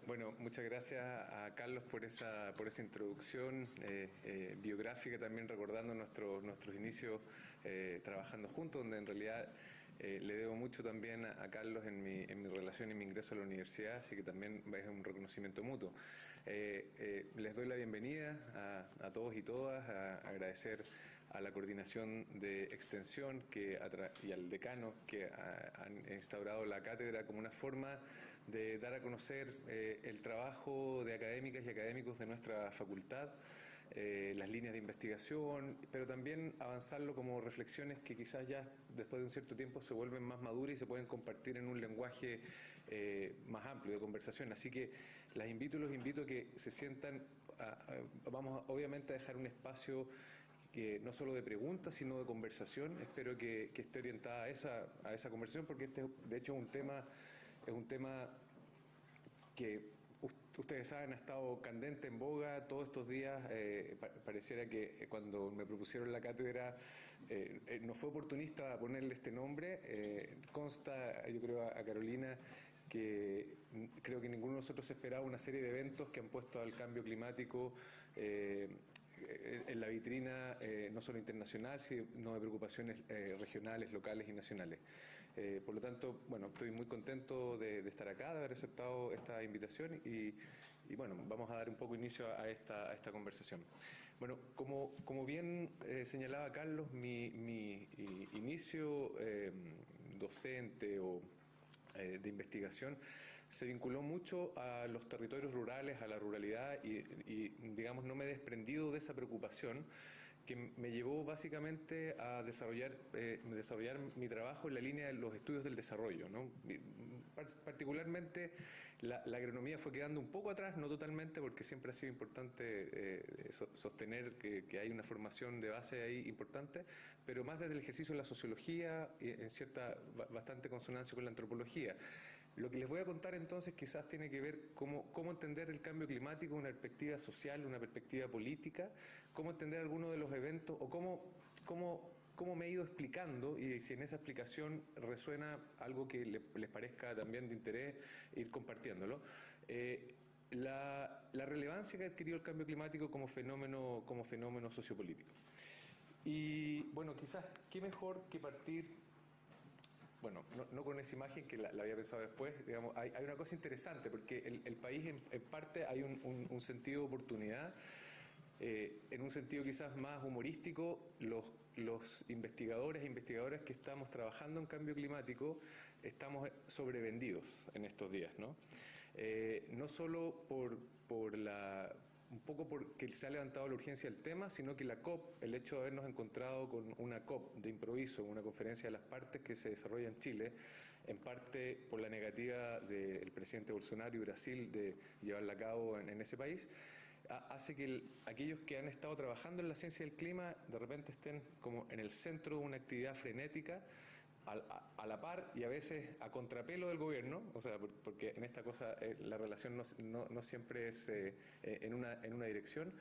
Bueno, muchas gracias a Carlos por esa introducción biográfica, también recordando nuestros inicios trabajando juntos, donde en realidad le debo mucho también a Carlos en mi relación y mi ingreso a la universidad, así que también es un reconocimiento mutuo. Les doy la bienvenida a todos y todas, a agradecer a la coordinación de extensión y al decano que han instaurado la cátedra como una forma de dar a conocer el trabajo de académicas y académicos de nuestra facultad, las líneas de investigación, pero también avanzarlo como reflexiones que quizás ya después de un cierto tiempo se vuelven más maduras y se pueden compartir en un lenguaje más amplio de conversación. Así que los invito a que se sientan, vamos obviamente a dejar un espacio que no solo de preguntas, sino de conversación. Espero que esté orientada a esa conversación, porque este, de hecho, es un tema que ustedes saben ha estado candente en boga todos estos días. Pareciera que cuando me propusieron la cátedra no fue oportunista ponerle este nombre. Consta, yo creo, a Carolina, que creo que ninguno de nosotros esperaba una serie de eventos que han puesto al cambio climático en la vitrina, no solo internacional, sino de preocupaciones regionales, locales y nacionales. Por lo tanto, bueno, estoy muy contento de estar acá, de haber aceptado esta invitación y bueno, vamos a dar un poco inicio a esta conversación. Bueno, como bien señalaba Carlos, mi inicio docente o de investigación se vinculó mucho a los territorios rurales, a la ruralidad y digamos, no me he desprendido de esa preocupación que me llevó básicamente a desarrollar mi trabajo en la línea de los estudios del desarrollo, ¿no? Particularmente la agronomía fue quedando un poco atrás, no totalmente, porque siempre ha sido importante sostener que hay una formación de base ahí importante, pero más desde el ejercicio de la sociología, en cierta bastante consonancia con la antropología. Lo que les voy a contar entonces quizás tiene que ver cómo entender el cambio climático, una perspectiva social, una perspectiva política, cómo entender algunos de los eventos o cómo me he ido explicando, y si en esa explicación resuena algo que les parezca también de interés, ir compartiéndolo. La relevancia que ha adquirido el cambio climático como fenómeno sociopolítico. Y bueno, quizás qué mejor que partir. Bueno, no con esa imagen que la había pensado después. Digamos, hay una cosa interesante, porque el país en parte hay un sentido de oportunidad. En un sentido quizás más humorístico, los investigadores e investigadoras que estamos trabajando en cambio climático estamos sobrevendidos en estos días, ¿no? No solo un poco porque se ha levantado la urgencia del tema, sino que la COP, el hecho de habernos encontrado con una COP de improviso, una conferencia de las partes que se desarrolla en Chile, en parte por la negativa del presidente Bolsonaro y Brasil de llevarla a cabo en ese país, hace que aquellos que han estado trabajando en la ciencia del clima de repente estén como en el centro de una actividad frenética, a la par y a veces a contrapelo del gobierno, o sea, porque en esta cosa la relación no siempre es en una dirección,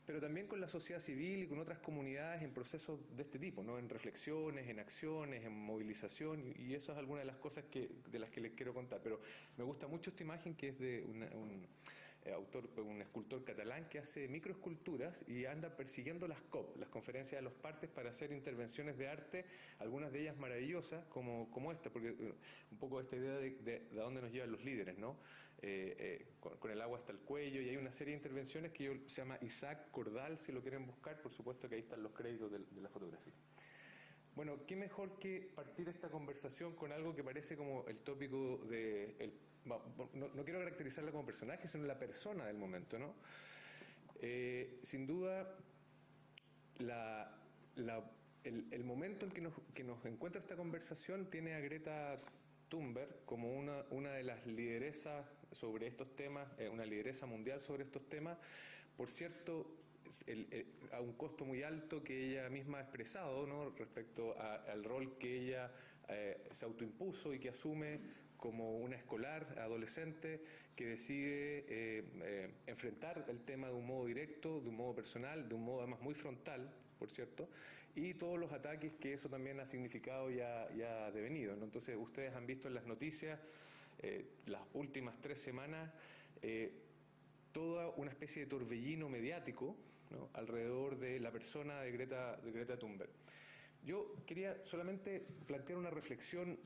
pero también con la sociedad civil y con otras comunidades en procesos de este tipo, ¿no? En reflexiones, en acciones, en movilización, y eso es alguna de las cosas de las que les quiero contar. Pero me gusta mucho esta imagen que es de un escultor catalán que hace microesculturas y anda persiguiendo las COP, las conferencias de los partes, para hacer intervenciones de arte, algunas de ellas maravillosas, como esta, porque un poco esta idea de dónde nos llevan los líderes, ¿no? Con el agua hasta el cuello, y hay una serie de intervenciones que se llama Isaac Cordal, si lo quieren buscar, por supuesto que ahí están los créditos de la fotografía. Bueno, qué mejor que partir esta conversación con algo que parece como el tópico de... no quiero caracterizarla como personaje, sino la persona del momento, ¿no? Sin duda, el momento en que nos encuentra esta conversación tiene a Greta Thunberg como una de las lideresas sobre estos temas, una lideresa mundial sobre estos temas. Por cierto, a un costo muy alto que ella misma ha expresado, ¿no? Respecto al rol que ella se autoimpuso y que asume como una escolar, adolescente, que decide enfrentar el tema de un modo directo, de un modo personal, de un modo además muy frontal, por cierto, y todos los ataques que eso también ha significado y ha devenido, ¿no? Entonces, ustedes han visto en las noticias las últimas 3 semanas toda una especie de torbellino mediático, ¿no?, alrededor de la persona de Greta Thunberg. Yo quería solamente plantear una reflexión,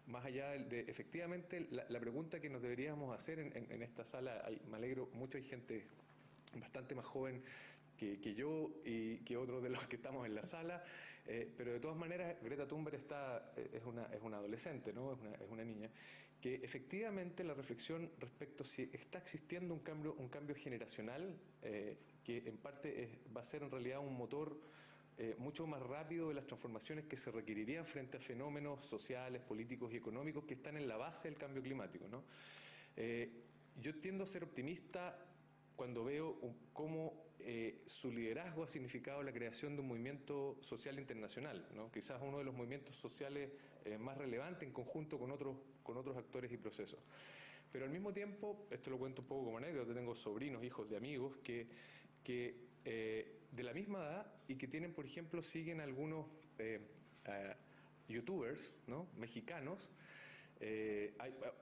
más allá de efectivamente la pregunta que nos deberíamos hacer en esta sala. Me alegro mucho, hay gente bastante más joven que yo y que otros de los que estamos en la sala, pero de todas maneras Greta Thunberg es una adolescente, ¿no? Es una niña, que efectivamente la reflexión respecto a si está existiendo un cambio generacional, que en parte va a ser en realidad un motor mucho más rápido de las transformaciones que se requerirían frente a fenómenos sociales, políticos y económicos que están en la base del cambio climático, ¿no? Yo tiendo a ser optimista cuando veo cómo su liderazgo ha significado la creación de un movimiento social internacional, ¿no? Quizás uno de los movimientos sociales más relevantes en conjunto con otros actores y procesos. Pero al mismo tiempo, esto lo cuento un poco como anécdota, tengo sobrinos, hijos de amigos que de la misma edad y que tienen, por ejemplo, siguen algunos youtubers, ¿no?, mexicanos.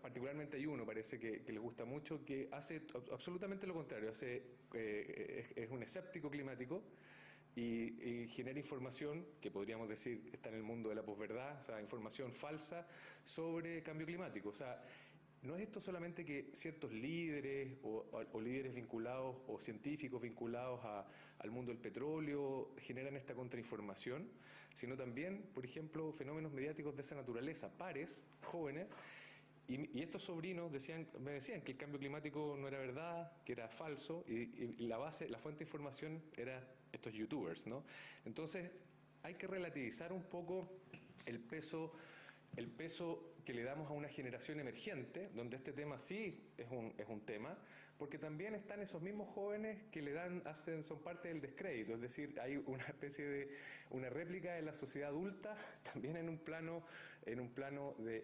Particularmente hay uno, parece que les gusta mucho, que hace absolutamente lo contrario, es un escéptico climático y genera información que podríamos decir está en el mundo de la posverdad, o sea, información falsa sobre cambio climático. O sea, no es esto solamente que ciertos líderes o líderes vinculados o científicos vinculados al mundo del petróleo generan esta contrainformación, sino también, por ejemplo, fenómenos mediáticos de esa naturaleza, pares, jóvenes, y estos sobrinos me decían que el cambio climático no era verdad, que era falso, y la fuente de información era estos youtubers, ¿no? Entonces, hay que relativizar un poco el peso que le damos a una generación emergente, donde este tema sí es un tema, porque también están esos mismos jóvenes que son parte del descrédito, es decir, hay una especie de una réplica de la sociedad adulta también en un plano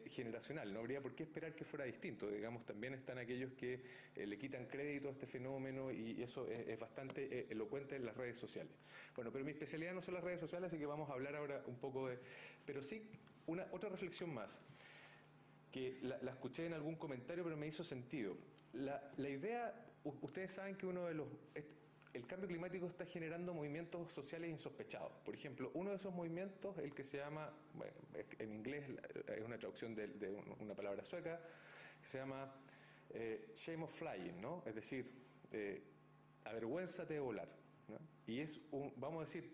generacional. No habría por qué esperar que fuera distinto, digamos, también están aquellos que le quitan crédito a este fenómeno y eso es bastante elocuente en las redes sociales. Bueno, pero mi especialidad no son las redes sociales, así que vamos a hablar ahora un poco pero sí, otra reflexión más, que la escuché en algún comentario, pero me hizo sentido. La idea, ustedes saben que el cambio climático está generando movimientos sociales insospechados. Por ejemplo, uno de esos movimientos, el que se llama, bueno, en inglés es una traducción de una palabra sueca, que se llama shame of flying, ¿no? Es decir, avergüénzate de volar, ¿no? Y vamos a decir,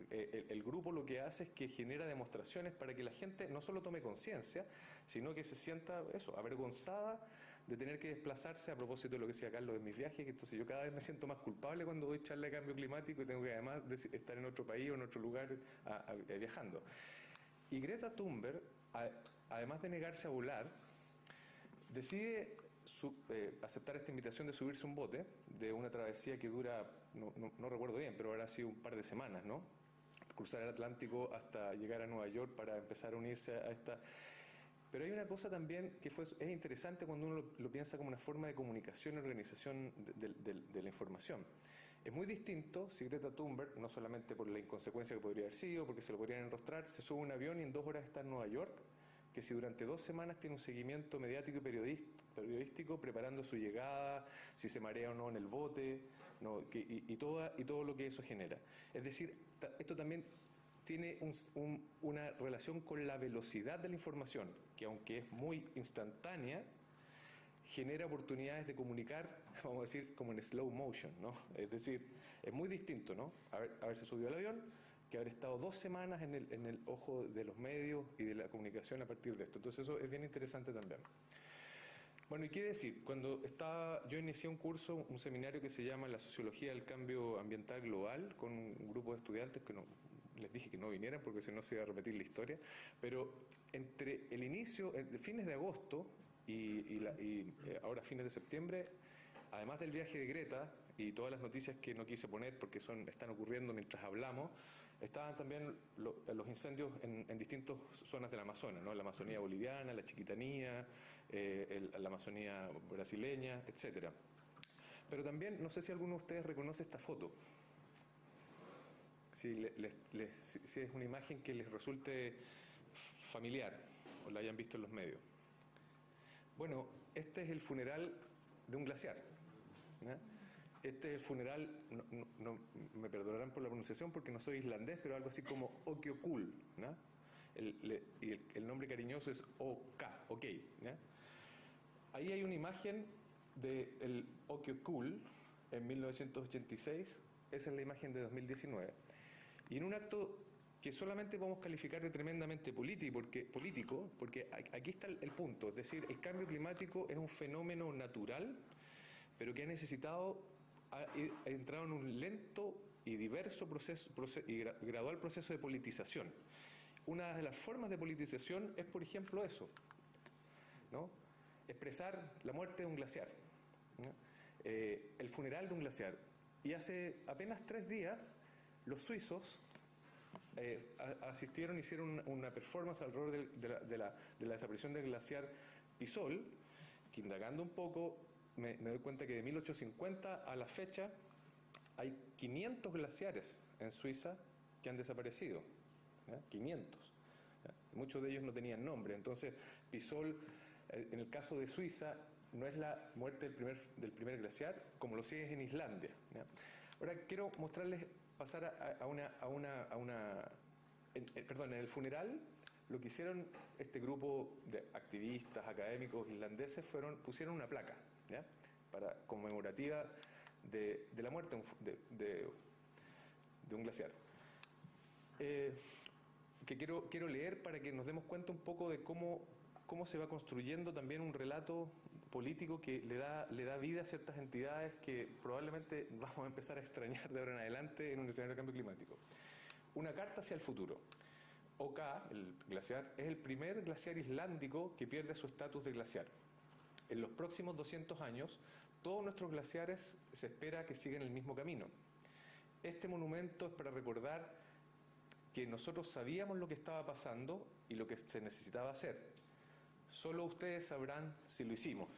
el grupo lo que hace es que genera demostraciones para que la gente no solo tome conciencia, sino que se sienta avergonzada de tener que desplazarse. A propósito de lo que decía Carlos de mis viajes, que entonces yo cada vez me siento más culpable cuando doy charla de cambio climático y tengo que además estar en otro país o en otro lugar viajando. Y Greta Thunberg, además de negarse a volar, decide aceptar esta invitación de subirse a un bote de una travesía que dura, no recuerdo bien, pero habrá sido un par de semanas, ¿no? Cruzar el Atlántico hasta llegar a Nueva York para empezar a unirse a esta. Pero hay una cosa también que es interesante cuando uno lo piensa como una forma de comunicación y organización de la información. Es muy distinto si Greta Thunberg, no solamente por la inconsecuencia que podría haber sido, porque se lo podrían enrostrar, se sube a un avión y en 2 horas está en Nueva York, que si durante 2 semanas tiene un seguimiento mediático y periodístico preparando su llegada, si se marea o no en el bote, ¿no? y todo lo que eso genera. Es decir, esto también tiene una relación con la velocidad de la información, que aunque es muy instantánea, genera oportunidades de comunicar, vamos a decir, como en slow motion, ¿no? Es decir, es muy distinto, ¿no? Haberse subido al avión, que haber estado 2 semanas en el ojo de los medios y de la comunicación a partir de esto. Entonces eso es bien interesante también. Bueno, y qué decir, yo inicié un seminario que se llama La Sociología del Cambio Ambiental Global, con un grupo de estudiantes que les dije que no vinieran porque si no se iba a repetir la historia, pero entre el inicio, fines de agosto y ahora fines de septiembre, además del viaje de Greta y todas las noticias que no quise poner porque están ocurriendo mientras hablamos, estaban también los incendios en distintas zonas del Amazonas, ¿no? La Amazonía boliviana, la Chiquitanía, la Amazonía brasileña, etcétera. Pero también, no sé si alguno de ustedes reconoce esta foto. Si es una imagen que les resulte familiar o la hayan visto en los medios. Bueno, este es el funeral de un glaciar. ¿Ya? Este es el funeral, me perdonarán por la pronunciación porque no soy islandés, pero algo así como Okiokul, ¿no? El nombre cariñoso es OK, OK, ¿ya? Ahí hay una imagen del Okiokul en 1986, esa es la imagen de 2019, y en un acto que solamente podemos calificar de tremendamente político, porque aquí está el punto, es decir, el cambio climático es un fenómeno natural, pero que ha entrado en un lento y diverso y gradual proceso de politización. Una de las formas de politización es, por ejemplo, eso, ¿no? Expresar la muerte de un glaciar, ¿no? El funeral de un glaciar. Y hace apenas 3 días, los suizos hicieron una performance alrededor de la desaparición del glaciar Pisol, que indagando un poco me doy cuenta que de 1850 a la fecha hay 500 glaciares en Suiza que han desaparecido, ¿ya? 500. ¿Ya? Muchos de ellos no tenían nombre. Entonces, Pisol, en el caso de Suiza, no es la muerte del primer glaciar, como lo sigue en Islandia, ¿ya? Ahora quiero mostrarles, pasar en el funeral, lo que hicieron este grupo de activistas, académicos islandeses, pusieron una placa, ¿ya? Conmemorativa de la muerte de un glaciar. Que quiero leer para que nos demos cuenta un poco de cómo se va construyendo también un relato político que le da vida a ciertas entidades que probablemente vamos a empezar a extrañar de ahora en adelante en un escenario de cambio climático. Una carta hacia el futuro. OK, el glaciar, es el primer glaciar islandico que pierde su estatus de glaciar. En los próximos 200 años, todos nuestros glaciares se espera que sigan el mismo camino. Este monumento es para recordar que nosotros sabíamos lo que estaba pasando y lo que se necesitaba hacer. Solo ustedes sabrán si lo hicimos.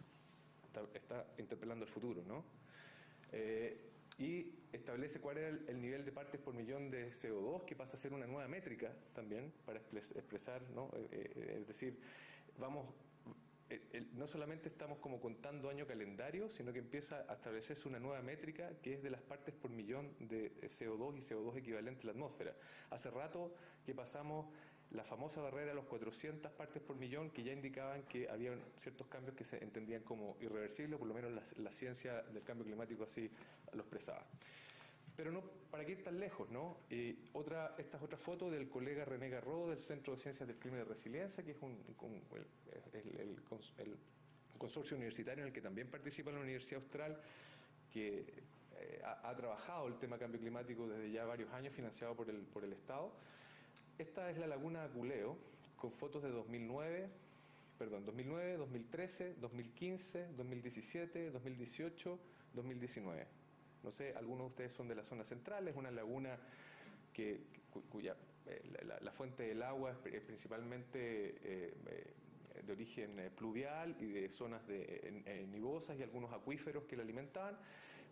Está interpelando el futuro, ¿no? Y establece cuál era el nivel de partes por millón de CO2, que pasa a ser una nueva métrica también para expresar, ¿no? Es decir, no solamente estamos como contando año calendario, sino que empieza a establecerse una nueva métrica que es de las partes por millón de CO2 y CO2 equivalente a la atmósfera. Hace rato que pasamos la famosa barrera de los 400 partes por millón, que ya indicaban que había ciertos cambios que se entendían como irreversibles, por lo menos la ciencia del cambio climático así lo expresaba. Pero no, ¿para qué ir tan lejos, no? Esta es otra foto del colega René Garraud del Centro de Ciencias del Clima y de Resiliencia, que es el consorcio universitario en el que también participa la Universidad Austral, que ha trabajado el tema cambio climático desde ya varios años, financiado por el Estado. Esta es la laguna Aculeo, con fotos de 2009, 2013, 2015, 2017, 2018, 2019. No sé, algunos de ustedes son de la zona central, es una laguna cuya la fuente del agua es principalmente de origen pluvial y de zonas nivosas y algunos acuíferos que la alimentaban.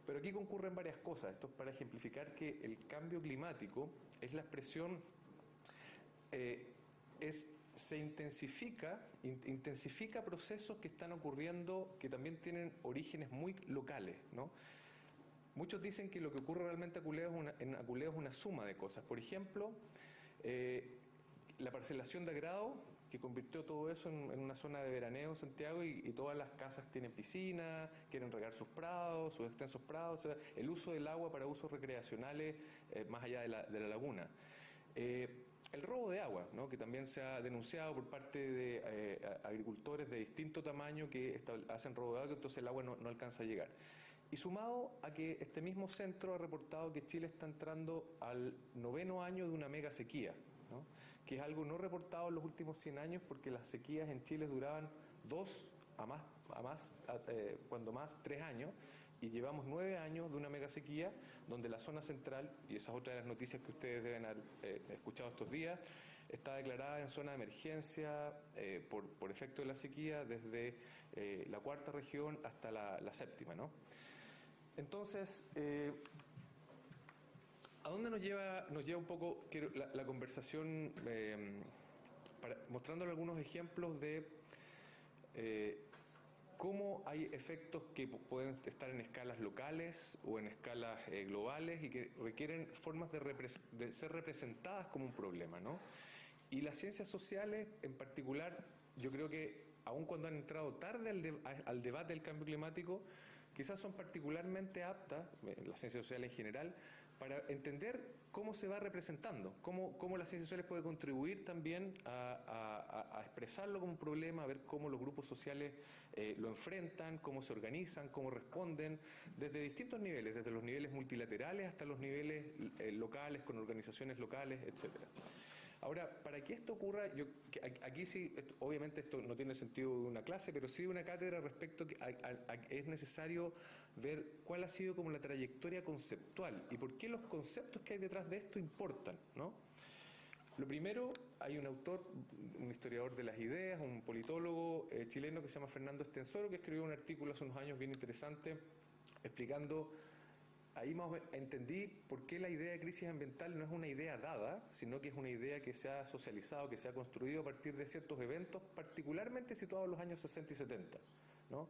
Pero aquí concurren varias cosas. Esto es para ejemplificar que el cambio climático es la expresión, se intensifica procesos que están ocurriendo que también tienen orígenes muy locales, ¿no? Muchos dicen que lo que ocurre realmente en Aculeo es una suma de cosas. Por ejemplo, la parcelación de agrado, que convirtió todo eso en una zona de veraneo en Santiago, y todas las casas tienen piscina, quieren regar sus prados, sus extensos prados, etc. El uso del agua para usos recreacionales más allá de la laguna. El robo de agua, ¿no? Que también se ha denunciado por parte de agricultores de distinto tamaño que hacen robo de agua, entonces el agua no alcanza a llegar. Y sumado a que este mismo centro ha reportado que Chile está entrando al 9º año de una mega sequía, ¿no? Que es algo no reportado en los últimos 100 años, porque las sequías en Chile duraban 2 cuando más 3 años, y llevamos 9 años de una mega sequía donde la zona central, y esa es otra de las noticias que ustedes deben haber escuchado estos días, está declarada en zona de emergencia por efecto de la sequía desde la 4ª región hasta la 7ª, ¿no? Entonces, ¿a dónde nos lleva un poco la conversación? Mostrándole algunos ejemplos de cómo hay efectos que pueden estar en escalas locales o en escalas globales y que requieren formas de ser representadas como un problema, ¿no? Y las ciencias sociales, en particular, yo creo que aun cuando han entrado tarde al debate del cambio climático, quizás son particularmente aptas, las ciencias sociales en general, para entender cómo se va representando, cómo las ciencias sociales pueden contribuir también a expresarlo como un problema, a ver cómo los grupos sociales lo enfrentan, cómo se organizan, cómo responden, desde distintos niveles, desde los niveles multilaterales hasta los niveles locales, con organizaciones locales, etcétera. Ahora, para que esto ocurra, aquí sí, obviamente esto no tiene sentido de una clase, pero sí de una cátedra respecto a es necesario ver cuál ha sido como la trayectoria conceptual y por qué los conceptos que hay detrás de esto importan, ¿no? Lo primero, hay un autor, un historiador de las ideas, un politólogo chileno que se llama Fernando Estensoro, que escribió un artículo hace unos años bien interesante explicando. Ahí más entendí por qué la idea de crisis ambiental no es una idea dada, sino que es una idea que se ha socializado, que se ha construido a partir de ciertos eventos, particularmente situados en los años 60 y 70, ¿no?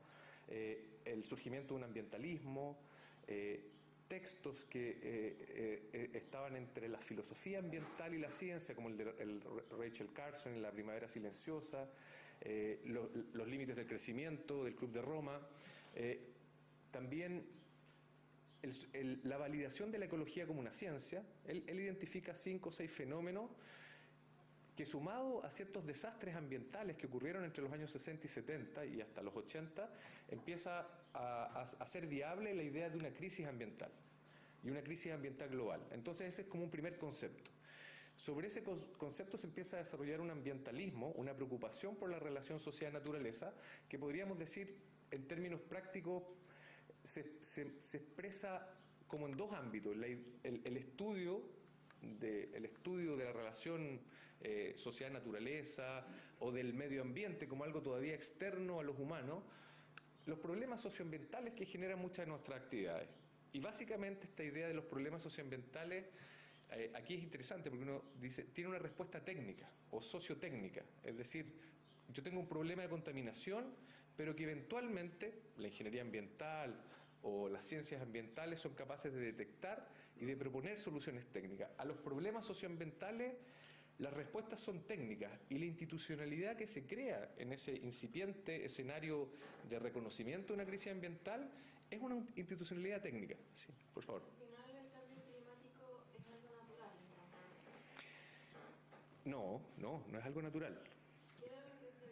El surgimiento de un ambientalismo, textos que estaban entre la filosofía ambiental y la ciencia, como el Rachel Carson en La Primavera Silenciosa, los límites del crecimiento, del Club de Roma, también la validación de la ecología como una ciencia. Él identifica 5 o 6 fenómenos que, sumado a ciertos desastres ambientales que ocurrieron entre los años 60 y 70 y hasta los 80, empieza a ser viable la idea de una crisis ambiental y una crisis ambiental global. Entonces ese es como un primer concepto. Sobre ese concepto se empieza a desarrollar un ambientalismo, una preocupación por la relación sociedad-naturaleza, que podríamos decir en términos prácticos se expresa como en dos ámbitos: el estudio de la relación sociedad-naturaleza o del medio ambiente como algo todavía externo a los humanos, los problemas socioambientales que generan muchas de nuestras actividades. Y básicamente esta idea de los problemas socioambientales aquí es interesante porque uno dice, tiene una respuesta técnica o sociotécnica, es decir, yo tengo un problema de contaminación, pero que eventualmente la ingeniería ambiental o las ciencias ambientales son capaces de detectar y de proponer soluciones técnicas. A los problemas socioambientales las respuestas son técnicas y la institucionalidad que se crea en ese incipiente escenario de reconocimiento de una crisis ambiental es una institucionalidad técnica. Sí, por favor. Al final, el cambio climático es algo natural, entonces. No es algo natural. ¿Qué era lo que usted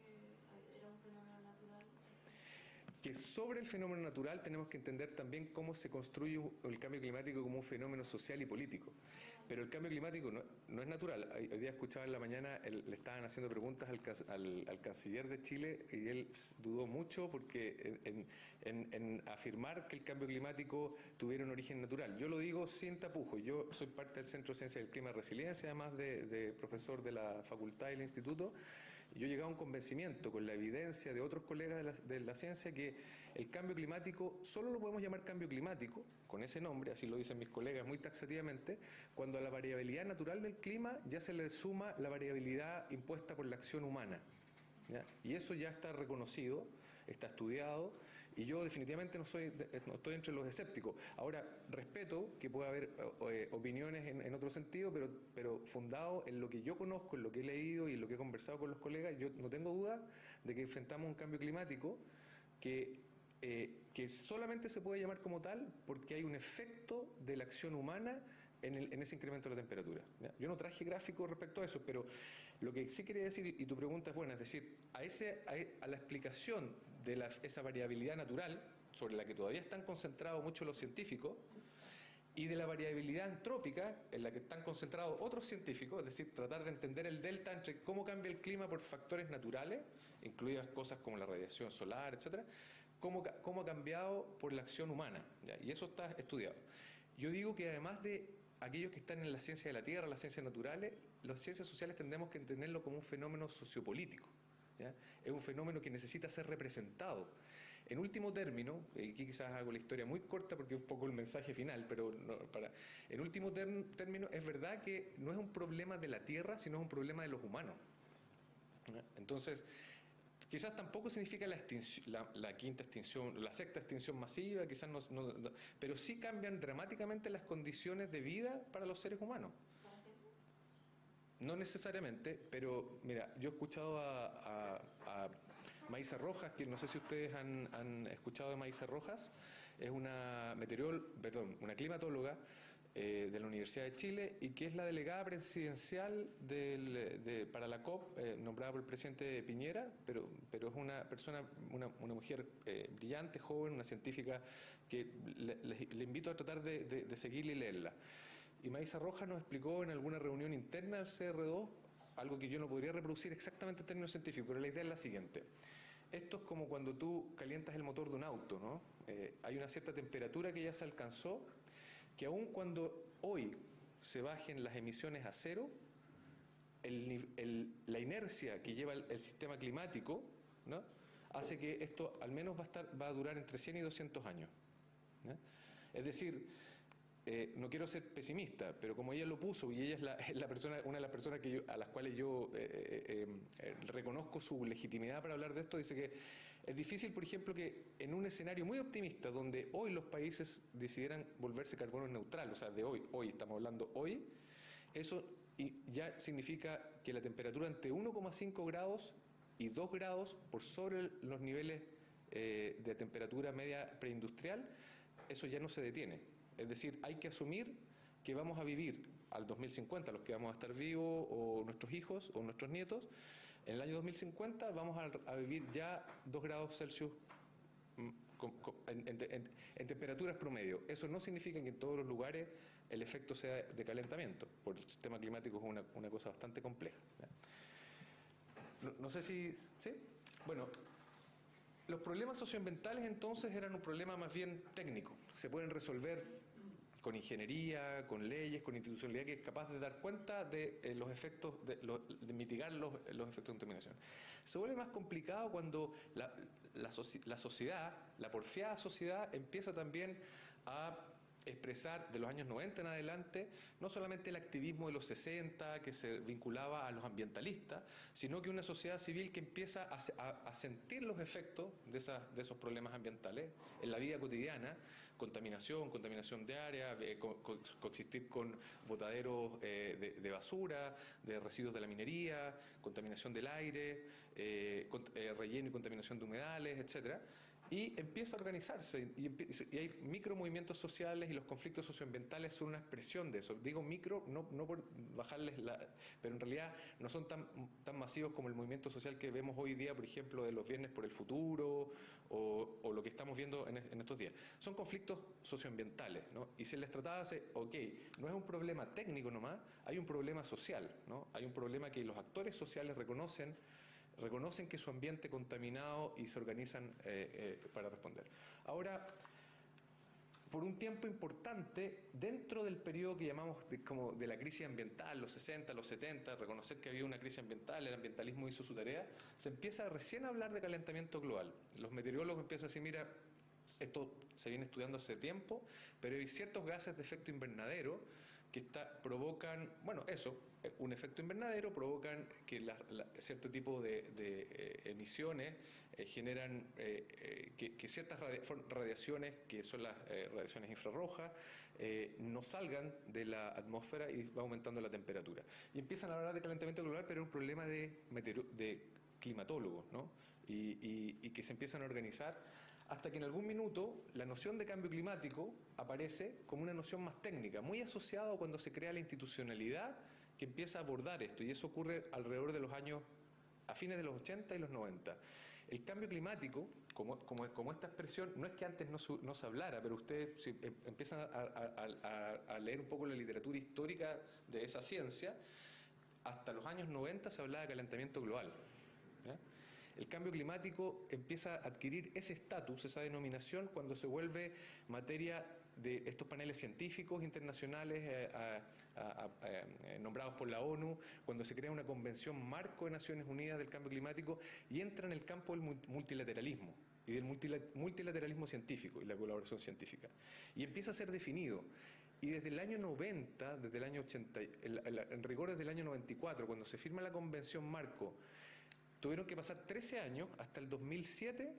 había dicho que era un fenómeno natural? Que sobre el fenómeno natural tenemos que entender también cómo se construye el cambio climático como un fenómeno social y político. Pero el cambio climático no es natural. Hoy día escuchaba en la mañana, le estaban haciendo preguntas al canciller de Chile y él dudó mucho porque en afirmar que el cambio climático tuviera un origen natural. Yo lo digo sin tapujos. Yo soy parte del Centro de Ciencia del Clima y Resiliencia, además de profesor de la facultad y el instituto. Yo he llegado a un convencimiento con la evidencia de otros colegas de la ciencia que el cambio climático solo lo podemos llamar cambio climático, con ese nombre, así lo dicen mis colegas muy taxativamente, cuando a la variabilidad natural del clima ya se le suma la variabilidad impuesta por la acción humana, ¿ya? Y eso ya está reconocido, está estudiado, y yo definitivamente no estoy entre los escépticos. Ahora, respeto que pueda haber opiniones en otro sentido, pero fundado en lo que yo conozco, en lo que he leído y en lo que he conversado con los colegas, yo no tengo duda de que enfrentamos un cambio climático que solamente se puede llamar como tal porque hay un efecto de la acción humana en ese incremento de la temperatura, ¿ya? Yo no traje gráficos respecto a eso, pero lo que sí quería decir, y tu pregunta es buena, es decir, a la explicación de esa variabilidad natural, sobre la que todavía están concentrados muchos los científicos, y de la variabilidad antrópica, en la que están concentrados otros científicos, es decir, tratar de entender el delta entre cómo cambia el clima por factores naturales, incluidas cosas como la radiación solar, etcétera, cómo ha cambiado por la acción humana, ¿ya? Y eso está estudiado. Yo digo que además de aquellos que están en la ciencia de la Tierra, las ciencias naturales, las ciencias sociales tendremos que entenderlo como un fenómeno sociopolítico, ¿ya? Es un fenómeno que necesita ser representado. En último término, y aquí quizás hago la historia muy corta porque es un poco el mensaje final, pero en último término es verdad que no es un problema de la Tierra, sino es un problema de los humanos, ¿ya? Entonces, Quizás tampoco significa la quinta extinción, la sexta extinción masiva, quizás pero sí cambian dramáticamente las condiciones de vida para los seres humanos. ¿Para siempre? No necesariamente, pero mira, yo he escuchado a Maísa Rojas, que no sé si ustedes han escuchado de Maísa Rojas, es una una climatóloga de la Universidad de Chile y que es la delegada presidencial para la COP, nombrada por el presidente Piñera, pero es una persona, una mujer brillante, joven, una científica que le invito a tratar de seguirla y leerla. Y Maísa Rojas nos explicó en alguna reunión interna del CR2 algo que yo no podría reproducir exactamente en términos científicos, pero la idea es la siguiente. Esto es como cuando tú calientas el motor de un auto, ¿no? Hay una cierta temperatura que ya se alcanzó, que aun cuando hoy se bajen las emisiones a cero, la inercia que lleva el sistema climático, ¿no?, hace que esto al menos va a durar entre 100 y 200 años, ¿no? Es decir, no quiero ser pesimista, pero como ella lo puso, y ella es la persona, una de las personas a las cuales yo reconozco su legitimidad para hablar de esto, dice que es difícil, por ejemplo, que en un escenario muy optimista, donde hoy los países decidieran volverse carbono neutral, o sea, de hoy estamos hablando hoy, eso ya significa que la temperatura entre 1,5 grados y 2 grados por sobre los niveles de temperatura media preindustrial, eso ya no se detiene. Es decir, hay que asumir que vamos a vivir al 2050, los que vamos a estar vivos, o nuestros hijos, o nuestros nietos, en el año 2050 vamos a vivir ya 2 grados Celsius en temperaturas promedio. Eso no significa que en todos los lugares el efecto sea de calentamiento, porque el sistema climático es una cosa bastante compleja. No sé si... ¿sí? Bueno, los problemas socioambientales entonces eran un problema más bien técnico. Se pueden resolver con ingeniería, con leyes, con institucionalidad que es capaz de dar cuenta de los efectos, de mitigar los efectos de contaminación. Se vuelve más complicado cuando la sociedad, la porfiada sociedad, empieza también a expresar de los años 90 en adelante, no solamente el activismo de los 60 que se vinculaba a los ambientalistas, sino que una sociedad civil que empieza a sentir los efectos de esos problemas ambientales en la vida cotidiana, contaminación de área, coexistir con botaderos de basura, de residuos de la minería, contaminación del aire, relleno y contaminación de humedales, etcétera. Y empieza a organizarse, y hay micromovimientos sociales, y los conflictos socioambientales son una expresión de eso. Digo micro, no por bajarles pero en realidad no son tan masivos como el movimiento social que vemos hoy día, por ejemplo, de los Viernes por el Futuro, o lo que estamos viendo en estos días. Son conflictos socioambientales, ¿no? Y se les trataba de, no es un problema técnico nomás, hay un problema social, ¿no? Hay un problema que los actores sociales reconocen que su ambiente contaminado y se organizan para responder. Ahora, por un tiempo importante, dentro del periodo que llamamos como de la crisis ambiental, los 60, los 70, reconocer que había una crisis ambiental, el ambientalismo hizo su tarea, se empieza recién a hablar de calentamiento global. Los meteorólogos empiezan a decir, mira, esto se viene estudiando hace tiempo, pero hay ciertos gases de efecto invernadero que provocan, un efecto invernadero, provocan que cierto tipo de emisiones generan que ciertas radiaciones, que son las radiaciones infrarrojas, no salgan de la atmósfera y va aumentando la temperatura. Y empiezan a hablar de calentamiento global, pero es un problema de climatólogos, ¿no? Y que se empiezan a organizar, hasta que en algún minuto la noción de cambio climático aparece como una noción más técnica, muy asociada a cuando se crea la institucionalidad que empieza a abordar esto, y eso ocurre alrededor de los años, a fines de los 80 y los 90. El cambio climático, como esta expresión, no es que antes no se hablara, pero ustedes si empiezan a leer un poco la literatura histórica de esa ciencia, hasta los años 90 se hablaba de calentamiento global, ¿ya? El cambio climático empieza a adquirir ese estatus, esa denominación, cuando se vuelve materia de estos paneles científicos internacionales nombrados por la ONU, cuando se crea una convención marco de Naciones Unidas del cambio climático y entra en el campo del multilateralismo y del multilateralismo científico y la colaboración científica. Y empieza a ser definido. Y desde el año 90, desde el año 80, en rigor desde el año 94, cuando se firma la convención marco, tuvieron que pasar 13 años, hasta el 2007,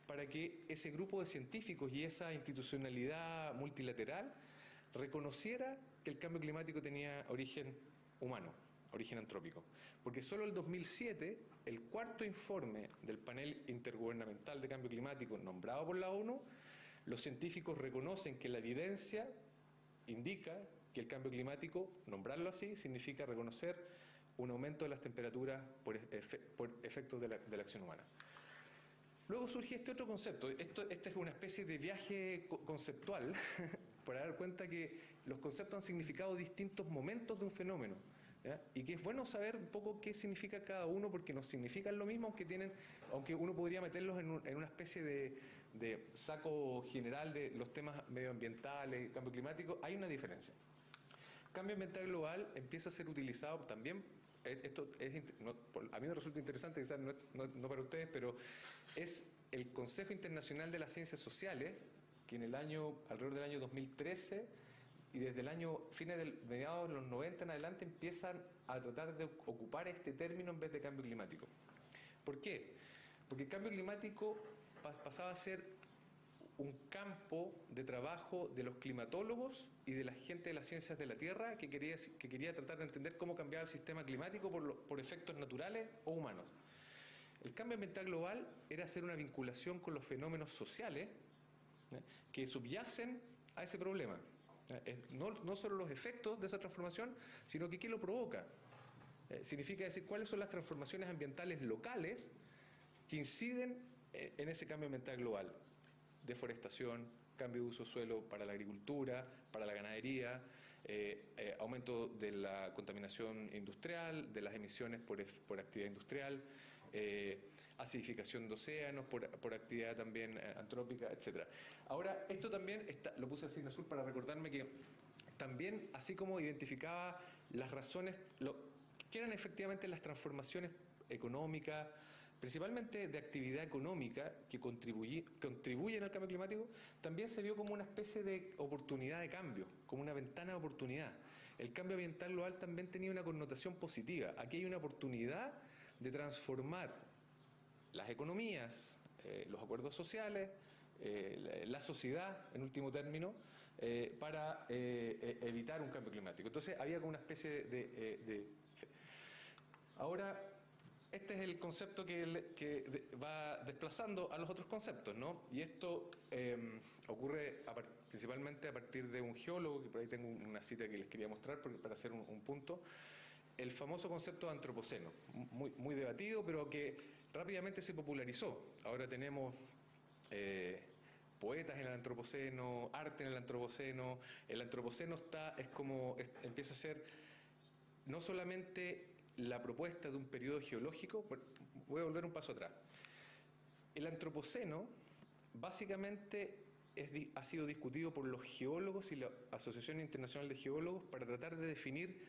para que ese grupo de científicos y esa institucionalidad multilateral reconociera que el cambio climático tenía origen humano, origen antrópico. Porque solo el 2007, el cuarto informe del panel intergubernamental de cambio climático nombrado por la ONU, los científicos reconocen que la evidencia indica que el cambio climático, nombrarlo así, significa reconocer un aumento de las temperaturas por efectos de la acción humana. Luego surge este otro concepto. Esta es una especie de viaje conceptual para dar cuenta que los conceptos han significado distintos momentos de un fenómeno, ¿ya? Y que es bueno saber un poco qué significa cada uno, porque no significan lo mismo, aunque uno podría meterlos en una especie de saco general de los temas medioambientales, cambio climático. Hay una diferencia. Cambio ambiental global empieza a ser utilizado también. A mí me resulta interesante, quizás no para ustedes, pero es el Consejo Internacional de las Ciencias Sociales, que alrededor del año 2013 y desde mediados de los 90 en adelante empiezan a tratar de ocupar este término en vez de cambio climático. ¿Por qué? Porque el cambio climático pasaba a ser un campo de trabajo de los climatólogos y de la gente de las ciencias de la Tierra que quería tratar de entender cómo cambiaba el sistema climático por efectos naturales o humanos. El cambio ambiental global era hacer una vinculación con los fenómenos sociales, que subyacen a ese problema. No solo los efectos de esa transformación, sino que qué lo provoca. Significa decir cuáles son las transformaciones ambientales locales que inciden en ese cambio ambiental global. Deforestación, cambio de uso de suelo para la agricultura, para la ganadería, aumento de la contaminación industrial, de las emisiones por actividad industrial, acidificación de océanos por actividad también antrópica, etc. Ahora, esto también lo puse así en azul para recordarme que también, así como identificaba las razones, que eran efectivamente las transformaciones económicas, principalmente de actividad económica que contribuyen al cambio climático, también se vio como una especie de oportunidad de cambio, como una ventana de oportunidad. El cambio ambiental global también tenía una connotación positiva. Aquí hay una oportunidad de transformar las economías, los acuerdos sociales, la sociedad, en último término, para evitar un cambio climático. Entonces había como una especie de... Ahora, este es el concepto que va desplazando a los otros conceptos, ¿no? Y esto ocurre principalmente a partir de un geólogo, que por ahí tengo una cita que les quería mostrar para hacer un punto. El famoso concepto de antropoceno, muy debatido, pero que rápidamente se popularizó. Ahora tenemos poetas en el antropoceno, arte en el antropoceno. El antropoceno empieza a ser no solamente la propuesta de un periodo geológico. Voy a volver un paso atrás. El antropoceno básicamente ha sido discutido por los geólogos y la Asociación Internacional de Geólogos para tratar de definir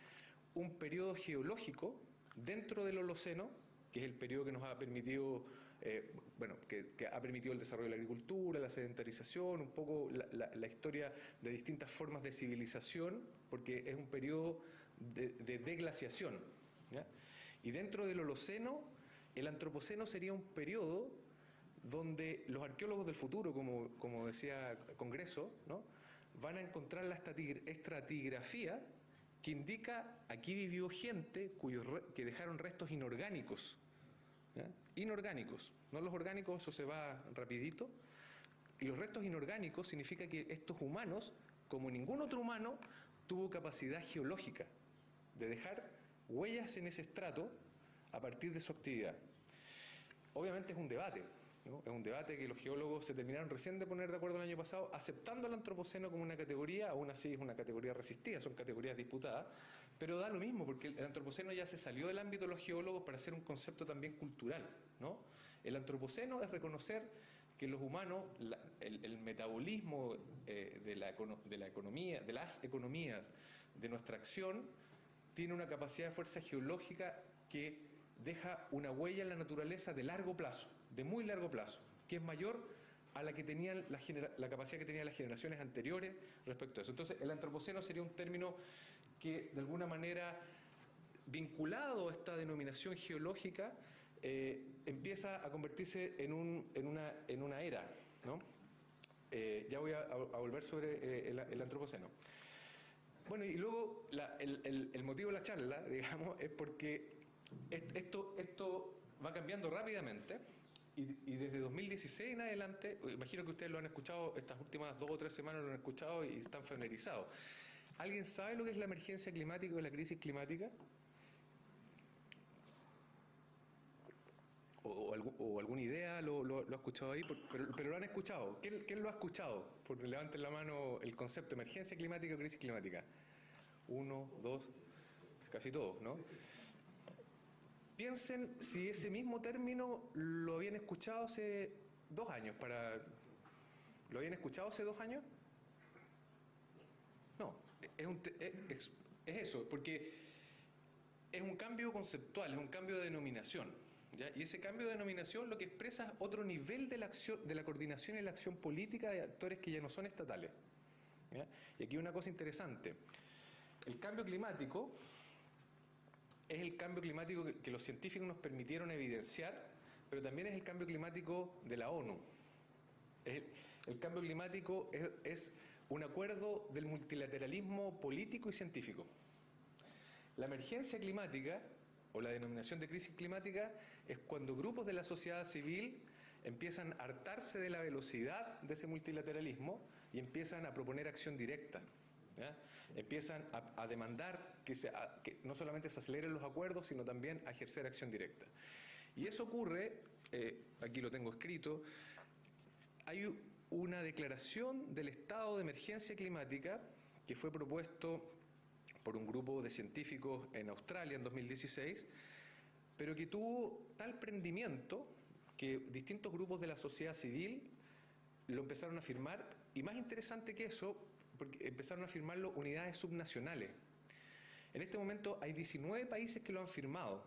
un periodo geológico dentro del Holoceno, que es el periodo que nos ha permitido, que ha permitido el desarrollo de la agricultura, la sedentarización, un poco la historia de distintas formas de civilización, porque es un periodo de deglaciación, ¿ya? Y dentro del Holoceno, el Antropoceno sería un periodo donde los arqueólogos del futuro, como decía Congreso, ¿no?, van a encontrar la estratigrafía que indica aquí vivió gente que dejaron restos inorgánicos, ¿ya? Inorgánicos, no los orgánicos, eso se va rapidito. Y los restos inorgánicos significa que estos humanos, como ningún otro humano, tuvo capacidad geológica de dejar huellas en ese estrato a partir de su actividad. Obviamente es un debate, ¿no? Es un debate que los geólogos se terminaron recién de poner de acuerdo el año pasado, aceptando el antropoceno como una categoría. Aún así es una categoría resistida, son categorías disputadas, pero da lo mismo, porque el antropoceno ya se salió del ámbito de los geólogos para ser un concepto también cultural, ¿no? El antropoceno es reconocer que los humanos, el metabolismo de la economía, de las economías, de nuestra acción, tiene una capacidad de fuerza geológica que deja una huella en la naturaleza de largo plazo, de muy largo plazo, que es mayor a la que tenían la capacidad que tenían las generaciones anteriores respecto a eso. Entonces, el antropoceno sería un término que, de alguna manera, vinculado a esta denominación geológica, empieza a convertirse en una era, ¿no? Ya voy a volver sobre el antropoceno. Bueno, y luego el motivo de la charla, digamos, es porque esto va cambiando rápidamente y desde 2016 en adelante, imagino que ustedes lo han escuchado, estas últimas 2 o 3 semanas lo han escuchado y están familiarizados. ¿Alguien sabe lo que es la emergencia climática o la crisis climática? ¿O alguna idea lo ha escuchado ahí? Pero lo han escuchado. ¿Quién lo ha escuchado? Porque levanten la mano el concepto emergencia climática o crisis climática. 1, 2, casi todos, ¿no? Piensen si ese mismo término lo habían escuchado hace 2 años. ¿Lo habían escuchado hace 2 años? No, es eso, porque es un cambio conceptual, es un cambio de denominación, ¿ya? Y ese cambio de denominación lo que expresa es otro nivel de la acción, de la coordinación y la acción política de actores que ya no son estatales, ¿ya? Y aquí una cosa interesante. El cambio climático es el cambio climático que los científicos nos permitieron evidenciar, pero también es el cambio climático de la ONU. El cambio climático es un acuerdo del multilateralismo político y científico. La emergencia climática, o la denominación de crisis climática, es cuando grupos de la sociedad civil empiezan a hartarse de la velocidad de ese multilateralismo y empiezan a proponer acción directa, ¿ya? Empiezan a demandar que no solamente se aceleren los acuerdos, sino también a ejercer acción directa. Y eso ocurre, aquí lo tengo escrito, hay una declaración del estado de emergencia climática que fue propuesto por un grupo de científicos en Australia en 2016, pero que tuvo tal prendimiento que distintos grupos de la sociedad civil lo empezaron a firmar, y más interesante que eso, porque empezaron a firmarlo unidades subnacionales. En este momento hay 19 países que lo han firmado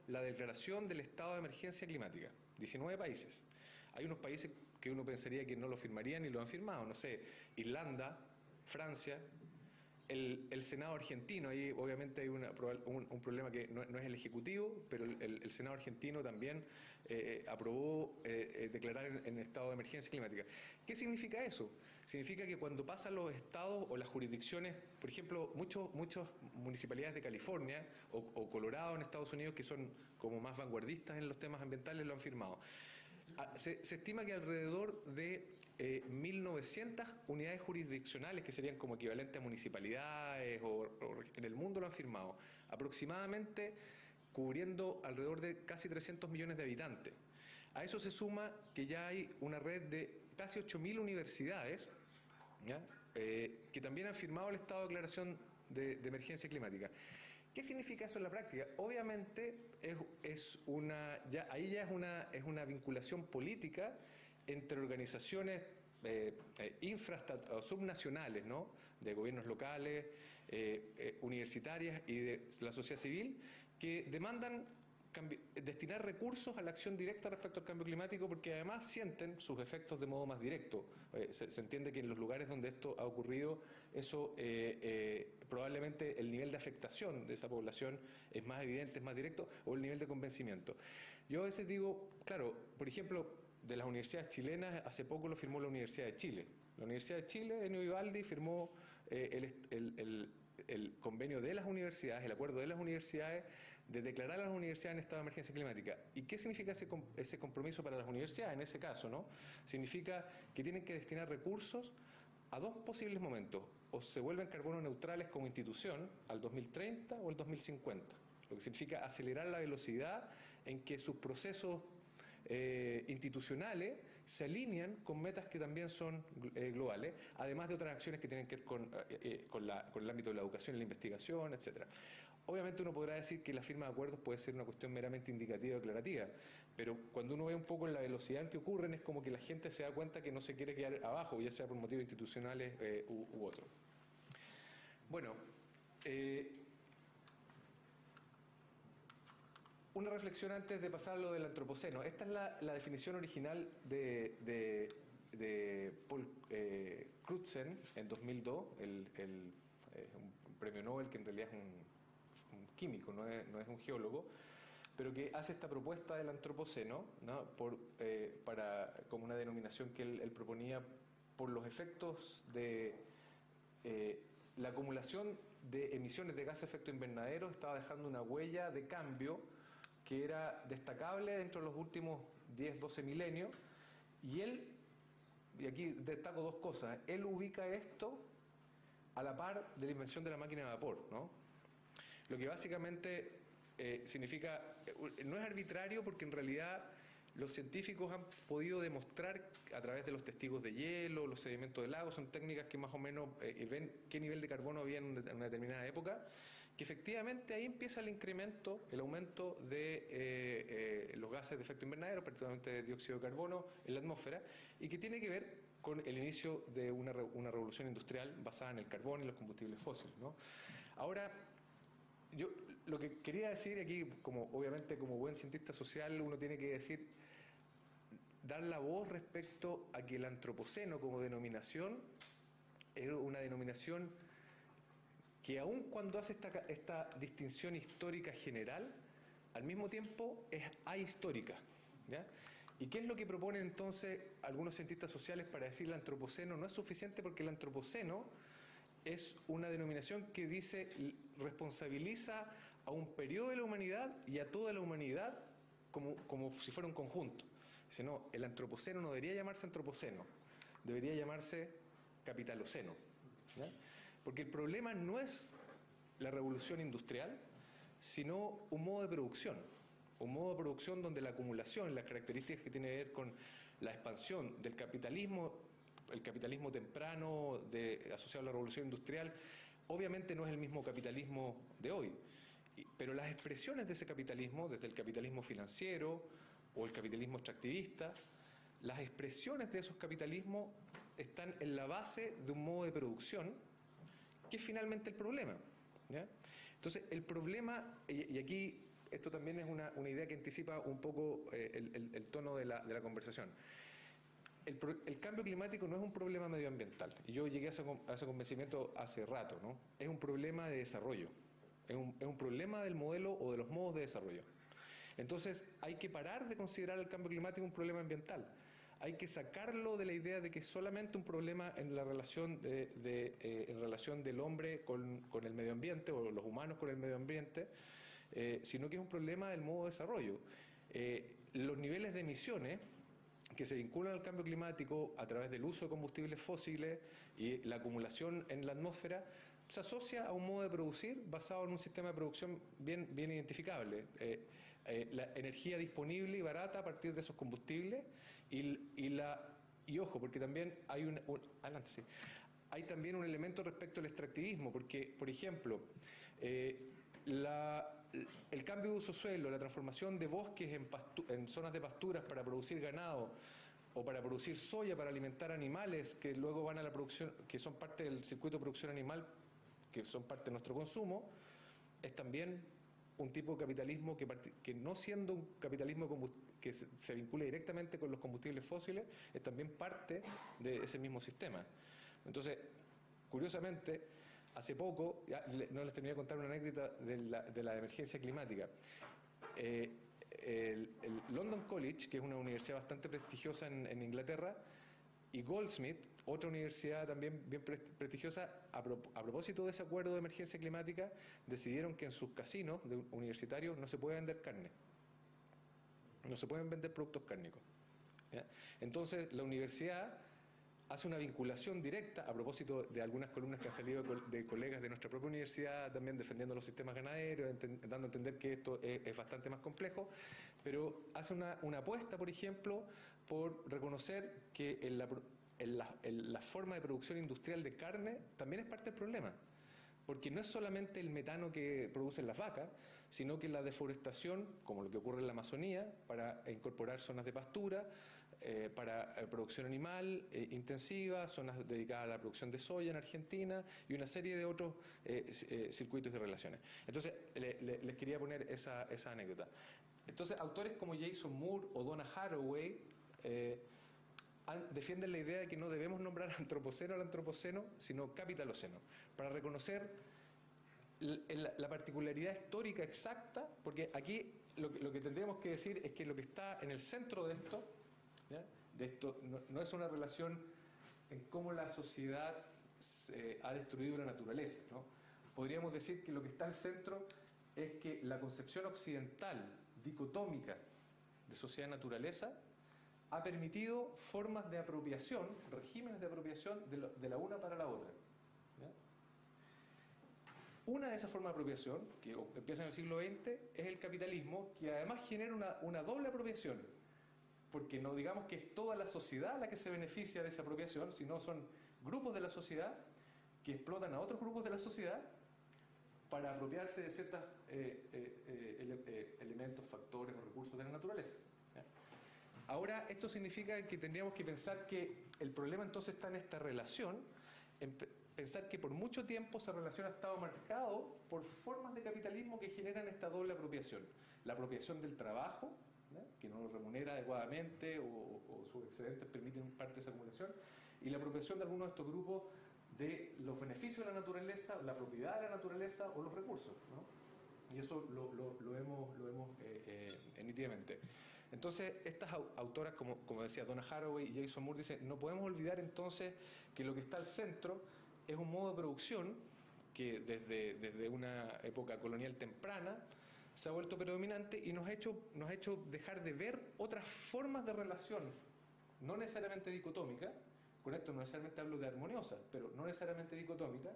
la declaración del estado de emergencia climática, 19 países. Hay unos países que uno pensaría que no lo firmarían y lo han firmado, no sé, Irlanda, Francia, el Senado argentino. Ahí obviamente hay un problema que no es el Ejecutivo, pero el Senado argentino también aprobó declarar en estado de emergencia climática. ¿Qué significa eso? Significa que cuando pasan los estados o las jurisdicciones, por ejemplo, muchas municipalidades de California o Colorado en Estados Unidos, que son como más vanguardistas en los temas ambientales, lo han firmado. Se estima que alrededor de 1.900 unidades jurisdiccionales, que serían como equivalentes a municipalidades o en el mundo, lo han firmado, aproximadamente cubriendo alrededor de casi 300 millones de habitantes. A eso se suma que ya hay una red de casi 8.000 universidades, ¿ya? Que también han firmado el estado de declaración de emergencia climática. ¿Qué significa eso en la práctica? Obviamente ahí ya es una vinculación política entre organizaciones subnacionales, ¿no? De gobiernos locales, universitarias y de la sociedad civil, que demandan destinar recursos a la acción directa respecto al cambio climático, porque además sienten sus efectos de modo más directo. Se entiende que en los lugares donde esto ha ocurrido, eso probablemente el nivel de afectación de esa población es más evidente, es más directo, o el nivel de convencimiento. Yo a veces digo, claro, por ejemplo, de las universidades chilenas, hace poco lo firmó la Universidad de Chile. La Universidad de Chile, Enio Vivaldi, firmó el convenio de las universidades, el acuerdo de las universidades, de declarar a las universidades en estado de emergencia climática. ¿Y qué significa ese compromiso para las universidades en ese caso, ¿no? Significa que tienen que destinar recursos a 2 posibles momentos: o se vuelven carbono neutrales como institución al 2030 o al 2050, lo que significa acelerar la velocidad en que sus procesos institucionales se alinean con metas que también son globales, además de otras acciones que tienen que ver con el ámbito de la educación y la investigación, etcétera. Obviamente uno podrá decir que la firma de acuerdos puede ser una cuestión meramente indicativa o declarativa, pero cuando uno ve un poco la velocidad en que ocurren, es como que la gente se da cuenta que no se quiere quedar abajo, ya sea por motivos institucionales u otros. Bueno, una reflexión antes de pasar a lo del antropoceno. Esta es la definición original de Paul Crutzen en 2002, un premio Nobel que en realidad es un químico, no es un geólogo, pero que hace esta propuesta del antropoceno, ¿no? Como una denominación que él proponía por los efectos de la acumulación de emisiones de gas de efecto invernadero. Estaba dejando una huella de cambio que era destacable dentro de los últimos 10, 12 milenios, y aquí destaco dos cosas: él ubica esto a la par de la invención de la máquina de vapor, ¿no? Lo que básicamente significa, no es arbitrario, porque en realidad los científicos han podido demostrar a través de los testigos de hielo, los sedimentos de lagos, son técnicas que más o menos ven qué nivel de carbono había en una determinada época, que efectivamente ahí empieza el incremento, el aumento de los gases de efecto invernadero, particularmente de dióxido de carbono en la atmósfera, y que tiene que ver con el inicio de una revolución industrial basada en el carbón y los combustibles fósiles, ¿no? Ahora, yo lo que quería decir aquí, obviamente como buen cientista social, uno tiene que dar la voz respecto a que el antropoceno como denominación es una denominación que, aun cuando hace esta distinción histórica general, al mismo tiempo es ahistórica, ¿ya? ¿Y qué es lo que proponen entonces algunos cientistas sociales para decir el antropoceno? No es suficiente, porque el antropoceno es una denominación que responsabiliza a un periodo de la humanidad y a toda la humanidad como si fuera un conjunto. Dice, no, el antropoceno no debería llamarse antropoceno, debería llamarse capitaloceno, ¿ya? Porque el problema no es la revolución industrial, sino un modo de producción. Un modo de producción donde la acumulación, las características que tiene que ver con la expansión del capitalismo, el capitalismo temprano asociado a la revolución industrial, obviamente no es el mismo capitalismo de hoy. Pero las expresiones de ese capitalismo, desde el capitalismo financiero o el capitalismo extractivista, las expresiones de esos capitalismos están en la base de un modo de producción que es finalmente el problema, ¿ya? Entonces, el problema, y aquí esto también es una idea que anticipa un poco el tono de la conversación. El cambio climático no es un problema medioambiental, y yo llegué a ese convencimiento hace rato, ¿no? Es un problema de desarrollo, es un problema del modelo o de los modos de desarrollo. Entonces, hay que parar de considerar el cambio climático un problema ambiental. Hay que sacarlo de la idea de que es solamente un problema en la relación en relación del hombre con el medio ambiente, o los humanos con el medio ambiente, sino que es un problema del modo de desarrollo. Los niveles de emisiones que se vinculan al cambio climático a través del uso de combustibles fósiles y la acumulación en la atmósfera se asocia a un modo de producir basado en un sistema de producción bien identificable. La energía disponible y barata a partir de esos combustibles, y ojo, porque también hay también un elemento respecto al extractivismo, porque, por ejemplo, el cambio de uso suelo, la transformación de bosques en zonas de pasturas para producir ganado, o para producir soya para alimentar animales que luego van a la producción, que son parte del circuito de producción animal, que son parte de nuestro consumo, es también un tipo de capitalismo que no siendo un capitalismo que se vincula directamente con los combustibles fósiles, es también parte de ese mismo sistema. Entonces, curiosamente, hace poco, no les terminé de contar una anécdota de la emergencia climática. El London College, que es una universidad bastante prestigiosa en Inglaterra, y Goldsmith, otra universidad también bien prestigiosa, a propósito de ese acuerdo de emergencia climática, decidieron que en sus casinos universitarios no se puede vender carne. No se pueden vender productos cárnicos, ¿ya? Entonces, la universidad hace una vinculación directa, a propósito de algunas columnas que han salido de colegas de nuestra propia universidad, también defendiendo los sistemas ganaderos, dando a entender que esto es bastante más complejo, pero hace una apuesta, por ejemplo, por reconocer que la forma de producción industrial de carne también es parte del problema, porque no es solamente el metano que producen las vacas, sino que la deforestación, como lo que ocurre en la Amazonía, para incorporar zonas de pastura, para producción animal intensiva, zonas dedicadas a la producción de soya en Argentina y una serie de otros circuitos y relaciones. Entonces, les quería poner esa anécdota. Entonces, autores como Jason Moore o Donna Haraway defienden la idea de que no debemos nombrar antropoceno al antropoceno, sino capitaloceno, para reconocer la particularidad histórica exacta, porque aquí lo que tendríamos que decir es que lo que está en el centro de esto, ¿ya? De esto no es una relación en cómo la sociedad ha destruido la naturaleza, ¿no? Podríamos decir que lo que está al centro es que la concepción occidental, dicotómica, de sociedad-naturaleza, ha permitido formas de apropiación, regímenes de apropiación de la una para la otra, ¿ya? Una de esas formas de apropiación, que empieza en el siglo XX, es el capitalismo, que además genera una doble apropiación, porque no digamos que es toda la sociedad la que se beneficia de esa apropiación, sino son grupos de la sociedad que explotan a otros grupos de la sociedad para apropiarse de ciertos elementos, factores o recursos de la naturaleza, ¿ya? Ahora, esto significa que tendríamos que pensar que el problema entonces está en esta relación, en pensar que por mucho tiempo esa relación ha estado marcado por formas de capitalismo que generan esta doble apropiación. La apropiación del trabajo, ¿no? Que no lo remunera adecuadamente o sus excedentes permiten parte de esa acumulación, y la apropiación de algunos de estos grupos de los beneficios de la naturaleza, la propiedad de la naturaleza o los recursos, ¿no? Y eso lo vemos nítidamente. Entonces, estas autoras, como decía Donna Haraway y Jason Moore, dicen, no podemos olvidar entonces que lo que está al centro es un modo de producción que desde una época colonial temprana se ha vuelto predominante y nos ha hecho dejar de ver otras formas de relación, no necesariamente dicotómica, con esto no necesariamente hablo de armoniosa, pero no necesariamente dicotómica,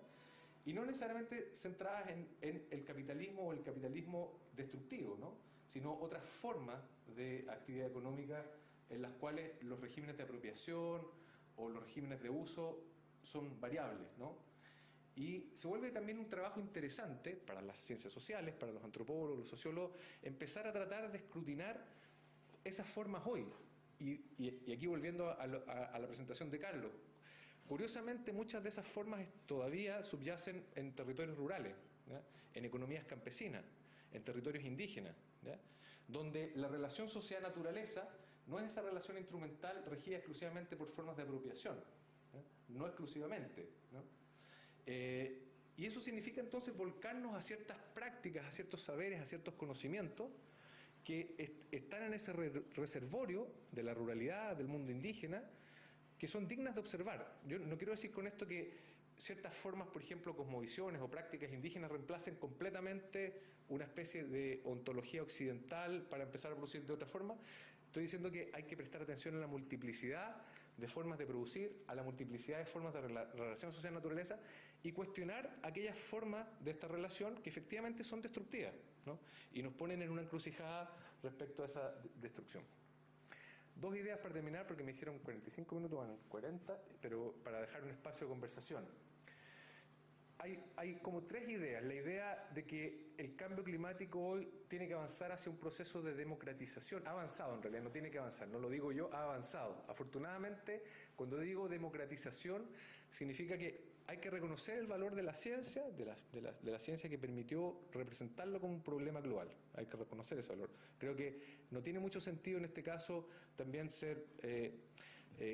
y no necesariamente centradas en el capitalismo o el capitalismo destructivo, ¿no? Sino otras formas de actividad económica en las cuales los regímenes de apropiación o los regímenes de uso son variables, ¿no? Y se vuelve también un trabajo interesante para las ciencias sociales, para los antropólogos, los sociólogos, empezar a tratar de escrutinar esas formas hoy. Y aquí volviendo a la presentación de Carlos, curiosamente muchas de esas formas todavía subyacen en territorios rurales, ¿ya? En economías campesinas, en territorios indígenas, ¿ya? Donde la relación sociedad-naturaleza no es esa relación instrumental regida exclusivamente por formas de apropiación, ¿ya? No exclusivamente, ¿no? Y eso significa entonces volcarnos a ciertas prácticas, a ciertos saberes, a ciertos conocimientos que están en ese reservorio de la ruralidad, del mundo indígena, que son dignas de observar. Yo no quiero decir con esto que ciertas formas, por ejemplo, cosmovisiones o prácticas indígenas reemplacen completamente una especie de ontología occidental para empezar a producir de otra forma. Estoy diciendo que hay que prestar atención a la multiplicidad de formas de producir, a la multiplicidad de formas de relación social-naturaleza y cuestionar aquellas formas de esta relación que efectivamente son destructivas, ¿no? Y nos ponen en una encrucijada respecto a esa destrucción. Dos ideas para terminar, porque me dijeron 45 minutos, van 40, pero para dejar un espacio de conversación. Hay como tres ideas. La idea de que el cambio climático hoy tiene que avanzar hacia un proceso de democratización. Ha avanzado en realidad, no tiene que avanzar, no lo digo yo, ha avanzado. Afortunadamente, cuando digo democratización, significa que hay que reconocer el valor de la ciencia, de la ciencia que permitió representarlo como un problema global. Hay que reconocer ese valor. Creo que no tiene mucho sentido en este caso también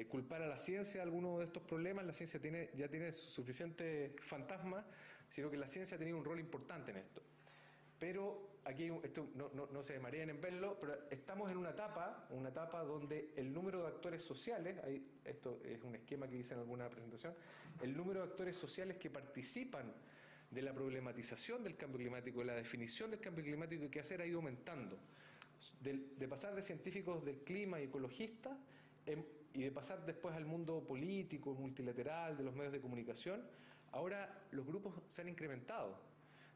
culpar a la ciencia de alguno de estos problemas. La ciencia ya tiene suficiente fantasma, sino que la ciencia ha tenido un rol importante en esto. Pero aquí esto no se mareen en verlo, pero estamos en una etapa donde el número de actores sociales, esto es un esquema que hice en alguna presentación, el número de actores sociales que participan de la problematización del cambio climático, de la definición del cambio climático y qué hacer ha ido aumentando. De pasar de científicos del clima y ecologistas y de pasar después al mundo político, multilateral, de los medios de comunicación, ahora los grupos se han incrementado.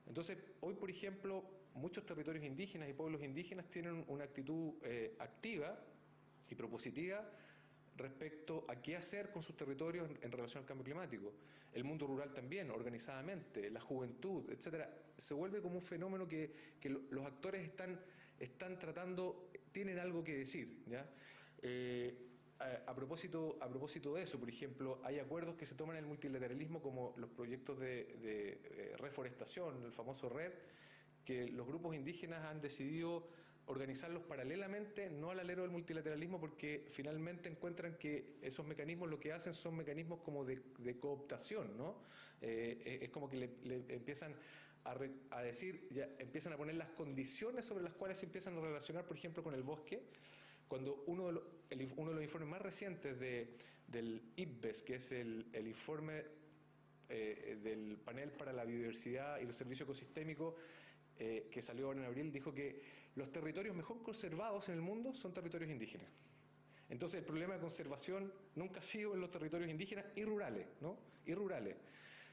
Entonces, hoy, por ejemplo, muchos territorios indígenas y pueblos indígenas tienen una actitud activa y propositiva respecto a qué hacer con sus territorios en relación al cambio climático. El mundo rural también, organizadamente, la juventud, etcétera. Se vuelve como un fenómeno que los actores están tratando, tienen algo que decir, ¿ya? A propósito de eso, por ejemplo, hay acuerdos que se toman en el multilateralismo como los proyectos de reforestación, el famoso REDD, que los grupos indígenas han decidido organizarlos paralelamente, no al alero del multilateralismo, porque finalmente encuentran que esos mecanismos lo que hacen son mecanismos como de cooptación, ¿no? Es como que le empiezan a decir, ya empiezan a poner las condiciones sobre las cuales se empiezan a relacionar, por ejemplo, con el bosque, cuando uno de los informes más recientes del IPBES, que es el informe del Panel para la Biodiversidad y los Servicios Ecosistémicos, que salió ahora en abril, dijo que los territorios mejor conservados en el mundo son territorios indígenas. Entonces el problema de conservación nunca ha sido en los territorios indígenas y rurales, ¿no? Y rurales,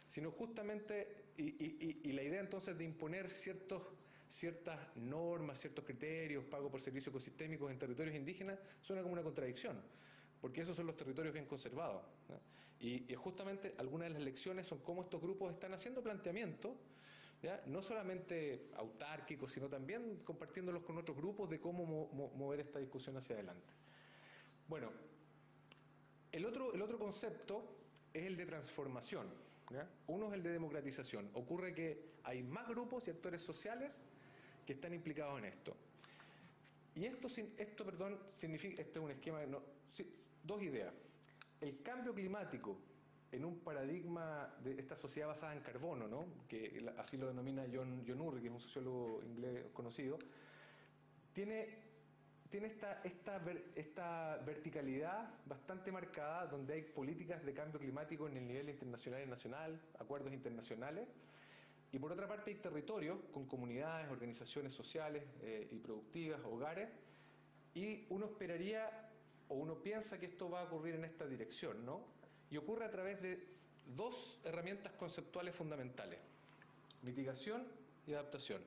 sino justamente, y la idea entonces de imponer ciertas normas, ciertos criterios, pago por servicios ecosistémicos en territorios indígenas, suena como una contradicción, porque esos son los territorios bien conservados, ¿no? Y justamente algunas de las lecciones son cómo estos grupos están haciendo planteamientos, ¿ya? No solamente autárquicos, sino también compartiéndolos con otros grupos de cómo mover esta discusión hacia adelante. Bueno, el otro concepto es el de transformación, ¿ya? Uno es el de democratización. Ocurre que hay más grupos y actores sociales que están implicados en esto. Y esto significa, este es un esquema, dos ideas. El cambio climático en un paradigma de esta sociedad basada en carbono, ¿no? Que así lo denomina John Urry, que es un sociólogo inglés conocido, tiene esta verticalidad bastante marcada, donde hay políticas de cambio climático en el nivel internacional y nacional, acuerdos internacionales, y por otra parte hay territorios con comunidades, organizaciones sociales y productivas, hogares, y uno esperaría o uno piensa que esto va a ocurrir en esta dirección, ¿no? Y ocurre a través de dos herramientas conceptuales fundamentales: mitigación y adaptación.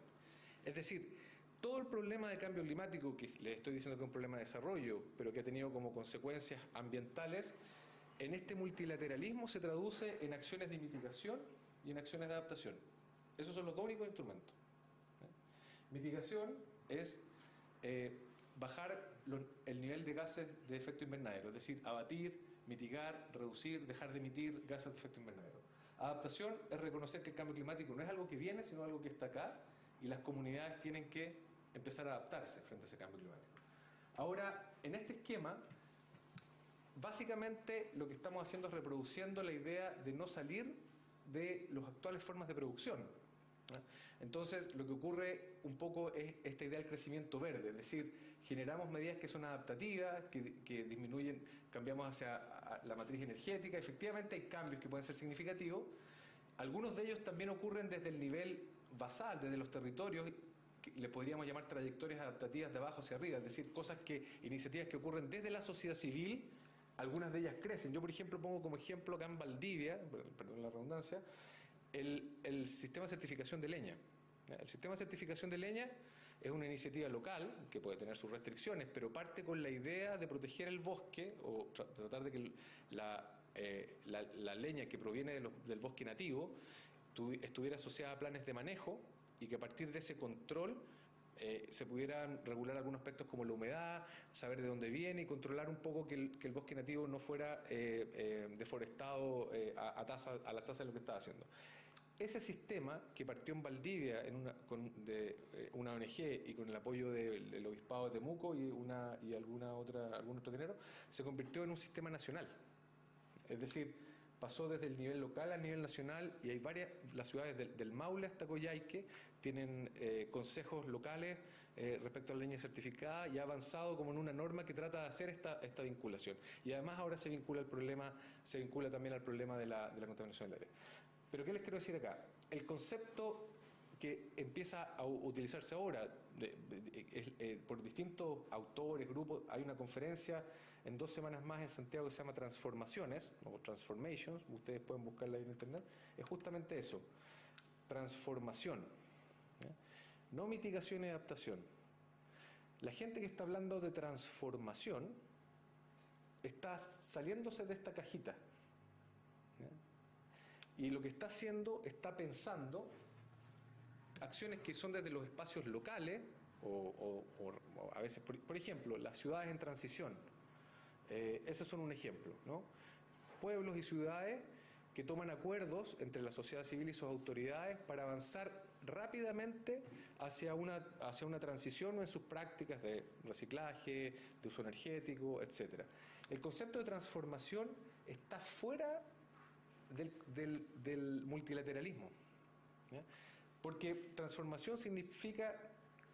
Es decir, todo el problema de cambio climático, que les estoy diciendo que es un problema de desarrollo, pero que ha tenido como consecuencias ambientales, en este multilateralismo se traduce en acciones de mitigación y en acciones de adaptación. Esos son los dos únicos instrumentos. Mitigación es bajar el nivel de gases de efecto invernadero, es decir, abatir, mitigar, reducir, dejar de emitir gases de efecto invernadero. Adaptación es reconocer que el cambio climático no es algo que viene, sino algo que está acá, y las comunidades tienen que empezar a adaptarse frente a ese cambio climático. Ahora, en este esquema, básicamente lo que estamos haciendo es reproduciendo la idea de no salir de las actuales formas de producción. Entonces, lo que ocurre un poco es esta idea del crecimiento verde, es decir, generamos medidas que son adaptativas, que disminuyen, cambiamos hacia la matriz energética. Efectivamente hay cambios que pueden ser significativos. Algunos de ellos también ocurren desde el nivel basal, desde los territorios, que le podríamos llamar trayectorias adaptativas de abajo hacia arriba, es decir, iniciativas que ocurren desde la sociedad civil. Algunas de ellas crecen. Yo, por ejemplo, pongo como ejemplo acá en Valdivia, perdón la redundancia, el sistema de certificación de leña. El sistema de certificación de leña es una iniciativa local que puede tener sus restricciones, pero parte con la idea de proteger el bosque o tratar de que la leña que proviene del bosque nativo estuviera asociada a planes de manejo, y que a partir de ese control se pudieran regular algunos aspectos como la humedad, saber de dónde viene y controlar un poco que el bosque nativo no fuera deforestado a la tasa de lo que estaba haciendo. Ese sistema, que partió en Valdivia de una ONG y con el apoyo del Obispado de Temuco y algún otro dinero, se convirtió en un sistema nacional. Es decir, pasó desde el nivel local al nivel nacional, y hay las ciudades del Maule hasta Coyhaique tienen consejos locales respecto a la leña certificada, y ha avanzado como en una norma que trata de hacer esta vinculación. Y además ahora se vincula también al problema de la contaminación del aire. Pero ¿qué les quiero decir acá? El concepto que empieza a utilizarse ahora por distintos autores, grupos, hay una conferencia en 2 semanas más en Santiago que se llama Transformaciones, o Transformations, ustedes pueden buscarla ahí en internet, es justamente eso, transformación, ¿ya? No mitigación y adaptación. La gente que está hablando de transformación está saliéndose de esta cajita, ¿ya? Y lo que está haciendo, está pensando acciones que son desde los espacios locales, o a veces, por ejemplo, las ciudades en transición. Esos son un ejemplo, ¿no? Pueblos y ciudades que toman acuerdos entre la sociedad civil y sus autoridades para avanzar rápidamente hacia una transición en sus prácticas de reciclaje, de uso energético, etc. El concepto de transformación está fuera del multilateralismo, ¿ya? Porque transformación significa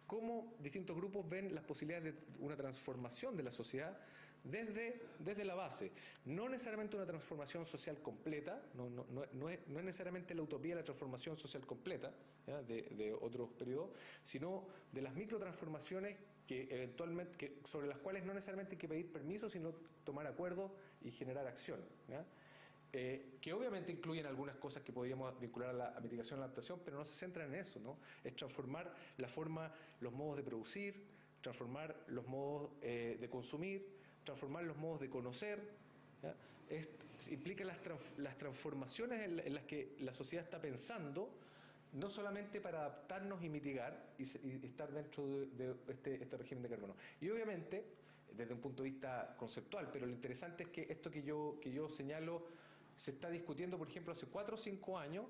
cómo distintos grupos ven las posibilidades de una transformación de la sociedad desde la base. No necesariamente una transformación social completa, no es necesariamente la utopía de la transformación social completa, ¿ya? De otros periodos, sino de las microtransformaciones que eventualmente, sobre las cuales no necesariamente hay que pedir permiso, sino tomar acuerdos y generar acción, ¿ya? Que obviamente incluyen algunas cosas que podríamos vincular a la mitigación y la adaptación, pero no se centran en eso, ¿no? Es transformar la forma, los modos de producir, transformar los modos de consumir, transformar los modos de conocer, ¿ya? Implica las transformaciones en las que la sociedad está pensando, no solamente para adaptarnos y mitigar y estar dentro de este régimen de carbono. Y obviamente, desde un punto de vista conceptual, pero lo interesante es que esto que yo señalo se está discutiendo, por ejemplo, hace 4 o 5 años,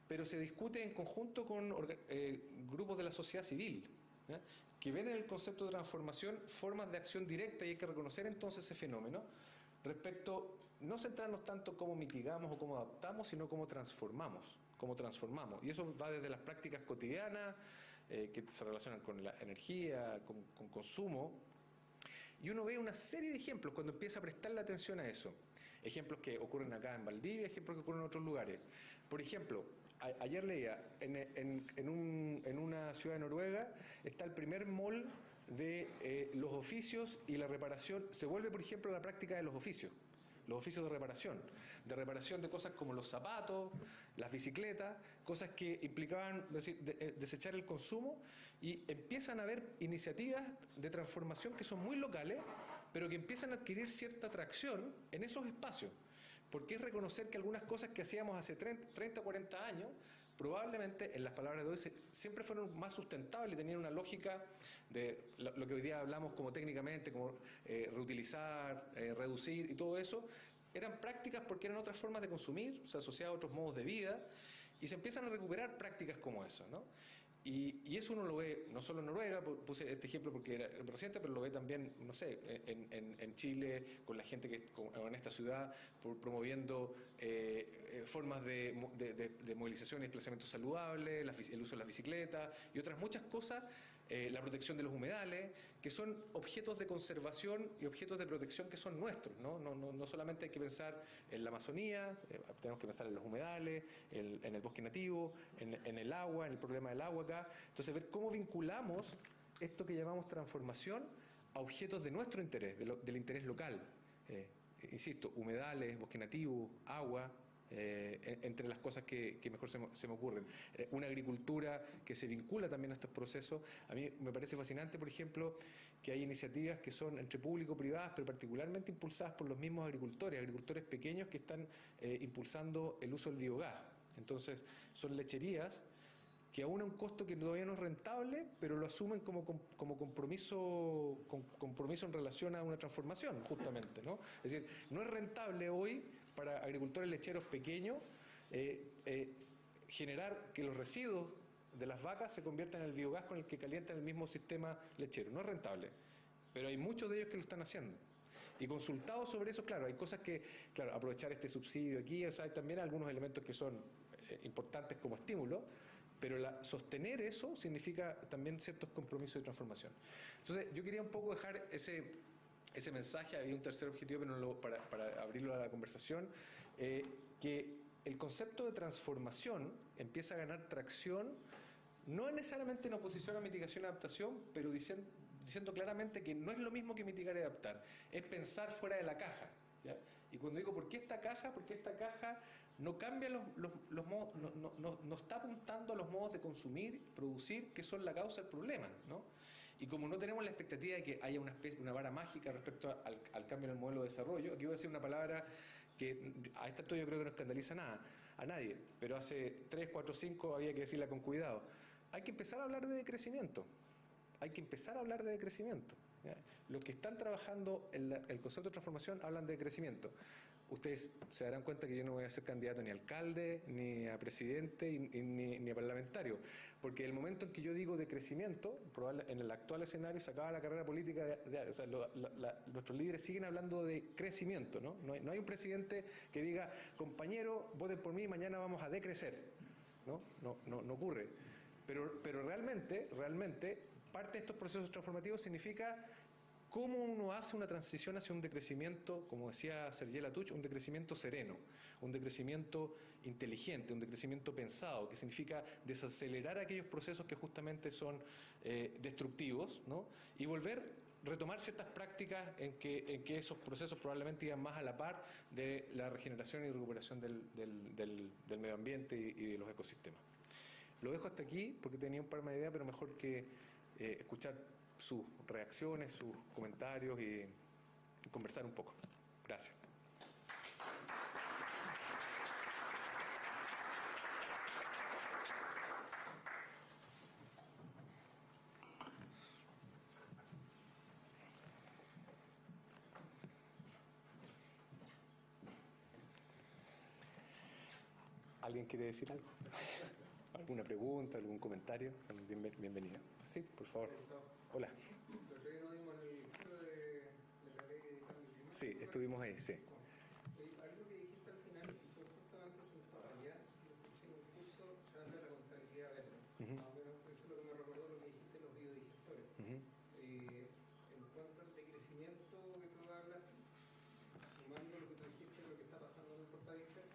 pero se discute en conjunto con grupos de la sociedad civil, ¿ya? Que ven en el concepto de transformación formas de acción directa, y hay que reconocer entonces ese fenómeno respecto, no centrarnos tanto cómo mitigamos o cómo adaptamos, sino cómo transformamos. Y eso va desde las prácticas cotidianas, que se relacionan con la energía, con consumo, y uno ve una serie de ejemplos cuando empieza a prestarle atención a eso. Ejemplos que ocurren acá en Valdivia, ejemplos que ocurren en otros lugares. Por ejemplo, ayer leía, en una ciudad de Noruega está el primer mall de los oficios y la reparación. Se vuelve, por ejemplo, la práctica de los oficios de reparación de cosas como los zapatos, las bicicletas, cosas que implicaban desechar el consumo, y empiezan a haber iniciativas de transformación que son muy locales, pero que empiezan a adquirir cierta atracción en esos espacios, porque es reconocer que algunas cosas que hacíamos hace 30 o 40 años, probablemente, en las palabras de hoy, siempre fueron más sustentables y tenían una lógica de lo que hoy día hablamos como técnicamente, como reutilizar, reducir y todo eso. Eran prácticas porque eran otras formas de consumir, se asociaban a otros modos de vida, y se empiezan a recuperar prácticas como eso, ¿no? Y eso uno lo ve no solo en Noruega, puse este ejemplo porque era reciente, pero lo ve también, no sé, en Chile, con la gente que en esta ciudad, promoviendo formas de movilización y desplazamiento saludable, el uso de las bicicletas y otras muchas cosas, la protección de los humedales, que son objetos de conservación y objetos de protección que son nuestros, ¿no? No solamente hay que pensar en la Amazonía, tenemos que pensar en los humedales, en el bosque nativo, en el agua, en el problema del agua acá. Entonces, ver cómo vinculamos esto que llamamos transformación a objetos de nuestro interés, del interés local. Insisto, humedales, bosque nativo, agua, entre las cosas que mejor se me ocurren. Una agricultura que se vincula también a estos procesos. A mí me parece fascinante, por ejemplo, que hay iniciativas que son entre público-privadas, pero particularmente impulsadas por los mismos agricultores pequeños que están impulsando el uso del biogás. Entonces, son lecherías que aún a un costo que todavía no es rentable, pero lo asumen como compromiso en relación a una transformación, justamente, ¿no? Es decir, no es rentable hoy para agricultores lecheros pequeños generar que los residuos de las vacas se conviertan en el biogás con el que calientan el mismo sistema lechero. No es rentable, pero hay muchos de ellos que lo están haciendo. Y consultados sobre eso, claro, hay cosas que, claro, aprovechar este subsidio aquí, o sea, hay también algunos elementos que son importantes como estímulo, pero sostener eso significa también ciertos compromisos de transformación. Entonces, yo quería un poco dejar ese mensaje. Había un tercer objetivo, pero para abrirlo a la conversación, que el concepto de transformación empieza a ganar tracción, no necesariamente en oposición a mitigación y adaptación, pero diciendo claramente que no es lo mismo que mitigar y adaptar, es pensar fuera de la caja, ¿ya? Y cuando digo, ¿por qué esta caja? Porque esta caja no cambia los modos, no está apuntando a los modos de consumir, producir, que son la causa del problema, ¿no? Y como no tenemos la expectativa de que haya una vara mágica respecto al cambio en el modelo de desarrollo, aquí voy a decir una palabra que a esta altura yo creo que no escandaliza a nadie, pero hace 3, 4, 5 había que decirla con cuidado. Hay que empezar a hablar de decrecimiento. ¿Ya? Los que están trabajando en el concepto de transformación hablan de crecimiento. Ustedes se darán cuenta que yo no voy a ser candidato ni a alcalde, ni a presidente, ni a parlamentario, porque el momento en que yo digo de crecimiento, en el actual escenario se acaba la carrera política, o sea, nuestros líderes siguen hablando de crecimiento, ¿no? No hay un presidente que diga, compañero, voten por mí, mañana vamos a decrecer, ¿no? No ocurre. Pero realmente, parte de estos procesos transformativos significa cómo uno hace una transición hacia un decrecimiento, como decía Sergei Latouche, un decrecimiento sereno, un decrecimiento inteligente, un decrecimiento pensado, que significa desacelerar aquellos procesos que justamente son destructivos, ¿no? Y retomar ciertas prácticas en que esos procesos probablemente iban más a la par de la regeneración y recuperación del medio ambiente y de los ecosistemas. Lo dejo hasta aquí porque tenía un par de ideas, pero mejor que escuchar sus reacciones, sus comentarios y conversar un poco. Gracias. ¿Alguien quiere decir algo? ¿Alguna pregunta, algún comentario? Bienvenido. Sí, por favor. Hola. Sí, estuvimos ahí, sí. Algo que dijiste al final, yo justamente sentado allá, en un curso, se habla de la contabilidad verde. Más o menos, eso es lo que me recordó lo que dijiste los biodigestores. En cuanto al decrecimiento que tú hablas, sumando lo que tú dijiste, lo que está pasando en nuestros países,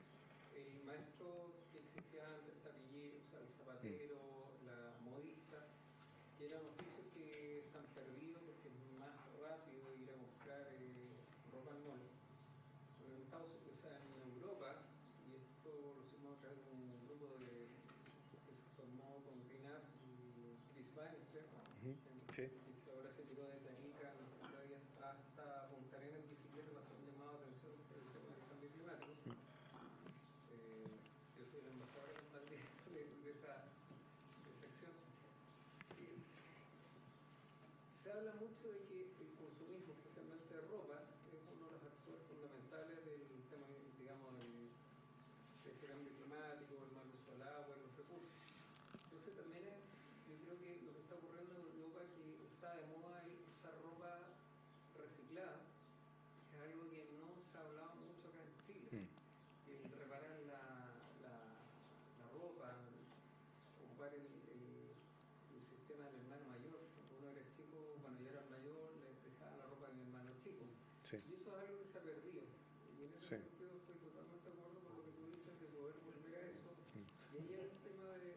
el maestro que existía antes, el tapillero, o sea, el zapatero, la modista, que eran oficios que se han perdido porque es más rápido ir a buscar ropa al mall. En Estados Unidos, o sea, en Europa, y esto lo hicimos a través de un grupo que se formó con Green Up y Chris Bannister, Sí. que ahora se tiró desde Arica, no sé si todavía, hasta Punta Arenas en bicicleta, pasó un llamado de atención por el tema del cambio climático. Yo soy el embajador de esa acción. Se habla mucho de que el consumismo, especialmente de ropa, es uno de los actores fundamentales del tema, digamos, de este cambio climático, el mal uso del agua y los recursos. Entonces también yo creo que lo que está ocurriendo en Europa es que está de moda usar ropa reciclada, es algo que no se ha hablado mucho acá en Chile. El reparar la ropa, ocupar el sistema del hermano mayor. Cuando uno era chico, cuando ya era mayor, le dejaban la ropa a mi hermano chico. Sí. Y eso es algo que se ha perdido. Y en ese sentido estoy totalmente de acuerdo con lo que tú dices de poder volver a eso. Y ahí hay un tema de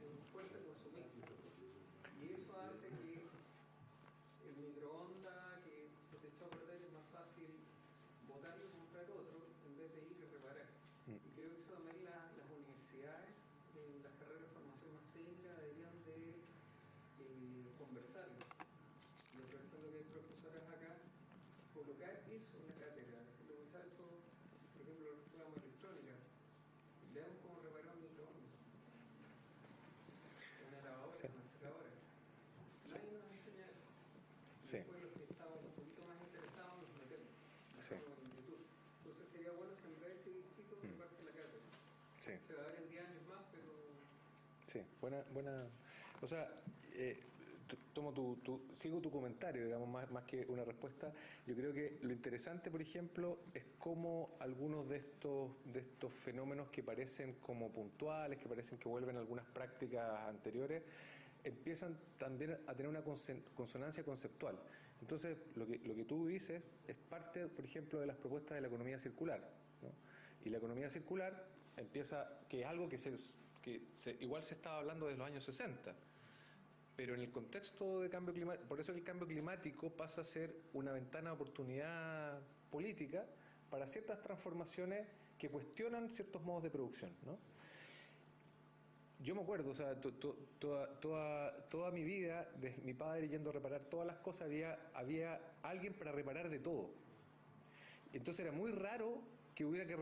un fuerte consumismo. Y eso hace que el microondas que se te echó a perder es más fácil botarlo y comprar otro en vez de ir y reparar. Y creo que eso también las universidades, en las carreras de formación más técnica, deberían de conversarlo. Y aprovechando que hay profesoras acá, colocar eso en la cátedra, decirle muchachos, por ejemplo, los que jugamos electrónica, veamos cómo reparar un microondas, una lavadora, una secadora. Nadie nos enseña eso. Sí. Después los que estaban un poquito más interesados nos metemos en YouTube. Entonces sería bueno sembrar ese chico que parte de la cátedra. Sí. Se va a ver en 10 años más, pero... Sí, buena. O sea, sigo tu comentario, digamos, más que una respuesta. Yo creo que lo interesante, por ejemplo, es cómo algunos de estos fenómenos que parecen como puntuales, que parecen que vuelven a algunas prácticas anteriores, empiezan también a tener una consonancia conceptual. Entonces, lo que tú dices es parte, por ejemplo, de las propuestas de la economía circular, ¿no? Y la economía circular que es algo que igual se estaba hablando desde los años 60, pero en el contexto de cambio climático, por eso el cambio climático pasa a ser una ventana de oportunidad política para ciertas transformaciones que cuestionan ciertos modos de producción, ¿no? Yo me acuerdo, o sea, toda mi vida, desde mi padre yendo a reparar todas las cosas, había alguien para reparar de todo. Entonces era muy raro que hubiera que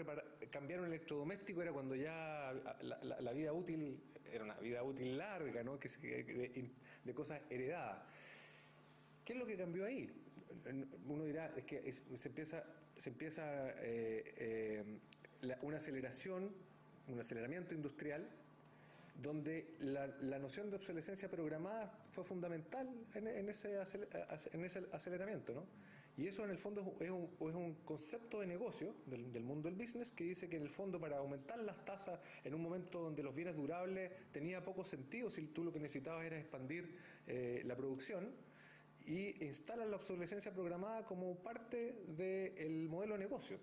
cambiar un electrodoméstico, era cuando ya la vida útil era una vida útil larga, ¿no? De cosas heredadas. ¿Qué es lo que cambió ahí? Uno dirá, es que se empieza un aceleramiento industrial, donde la noción de obsolescencia programada fue fundamental en ese aceleramiento, ¿no? Y eso en el fondo es un concepto de negocio del mundo del business que dice que en el fondo para aumentar las tasas en un momento donde los bienes durables tenía poco sentido, si tú lo que necesitabas era expandir la producción, y instalan la obsolescencia programada como parte del modelo de negocio.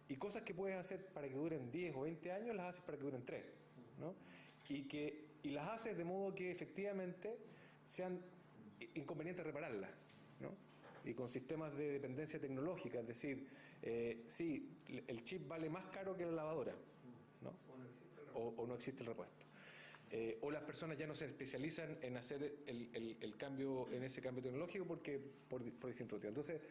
Y cosas que puedes hacer para que duren 10 o 20 años las haces para que duren 3, ¿no? Y las haces de modo que efectivamente sean inconvenientes repararlas, ¿no? Y con sistemas de dependencia tecnológica, es decir, sí, el chip vale más caro que la lavadora, ¿no? O no existe el repuesto. O las personas ya no se especializan en hacer el cambio, en ese cambio tecnológico porque por distintos motivos. Entonces,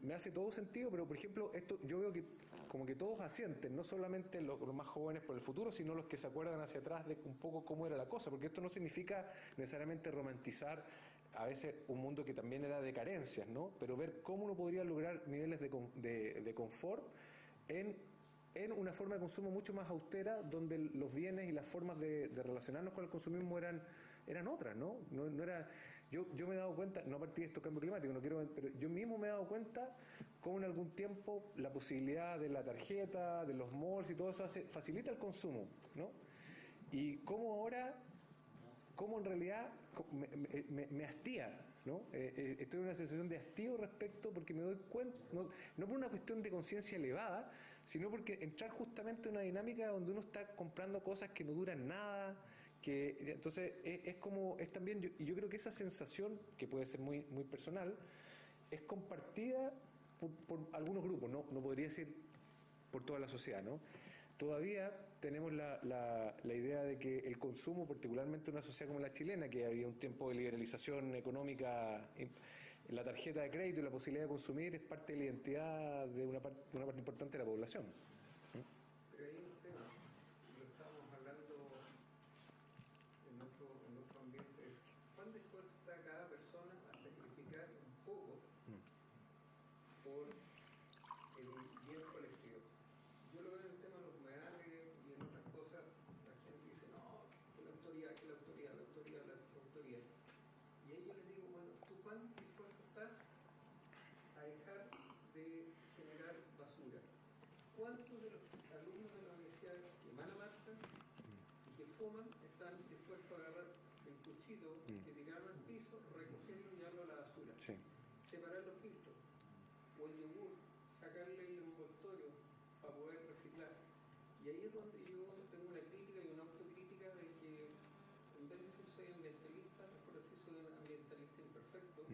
me hace todo sentido, pero por ejemplo, esto yo veo que como que todos asienten, no solamente los más jóvenes por el futuro, sino los que se acuerdan hacia atrás de un poco cómo era la cosa, porque esto no significa necesariamente romantizar a veces un mundo que también era de carencias, ¿no? Pero ver cómo uno podría lograr niveles de confort en una forma de consumo mucho más austera, donde los bienes y las formas de relacionarnos con el consumismo eran otras, ¿no? No era, yo me he dado cuenta, no a partir de estos cambios climáticos, no quiero, pero yo mismo me he dado cuenta cómo en algún tiempo la posibilidad de la tarjeta, de los malls y todo eso facilita el consumo, ¿no? Y cómo ahora, cómo en realidad me hastía, ¿no? Estoy en una sensación de hastío respecto porque me doy cuenta, no por una cuestión de conciencia elevada, sino porque entrar justamente en una dinámica donde uno está comprando cosas que no duran nada, que entonces es como, es también, y yo creo que esa sensación, que puede ser muy, muy personal, es compartida por algunos grupos, no podría decir por toda la sociedad, ¿no? Todavía tenemos la idea de que el consumo, particularmente en una sociedad como la chilena, que había un tiempo de liberalización económica, la tarjeta de crédito y la posibilidad de consumir es parte de la identidad de una parte importante de la población. Pero hay un tema, lo estábamos hablando en otro ambiente, es ¿cuán dispuesto está cada persona a sacrificar un poco por el bien colectivo? Yo lo veo en el tema de los humedales y en otras cosas, la gente dice, no, que la autoridad, que la autoridad, la autoridad, la autoridad. Y ahí yo les digo, bueno, ¿tú cuán dispuesto estás a dejar de generar basura? ¿Cuántos de los alumnos de la universidad que van a marcha y que fuman están dispuestos a agarrar el cuchillo que tiraron al piso, recogerlo y llevarlo a la basura? Sí. Separar los filtros o el yogur, sacarle el envoltorio para poder reciclar. Y ahí es donde yo tengo una crítica y una autocrítica de que en vez de decir soy ambientalista, mejor decir soy un ambientalista imperfecto,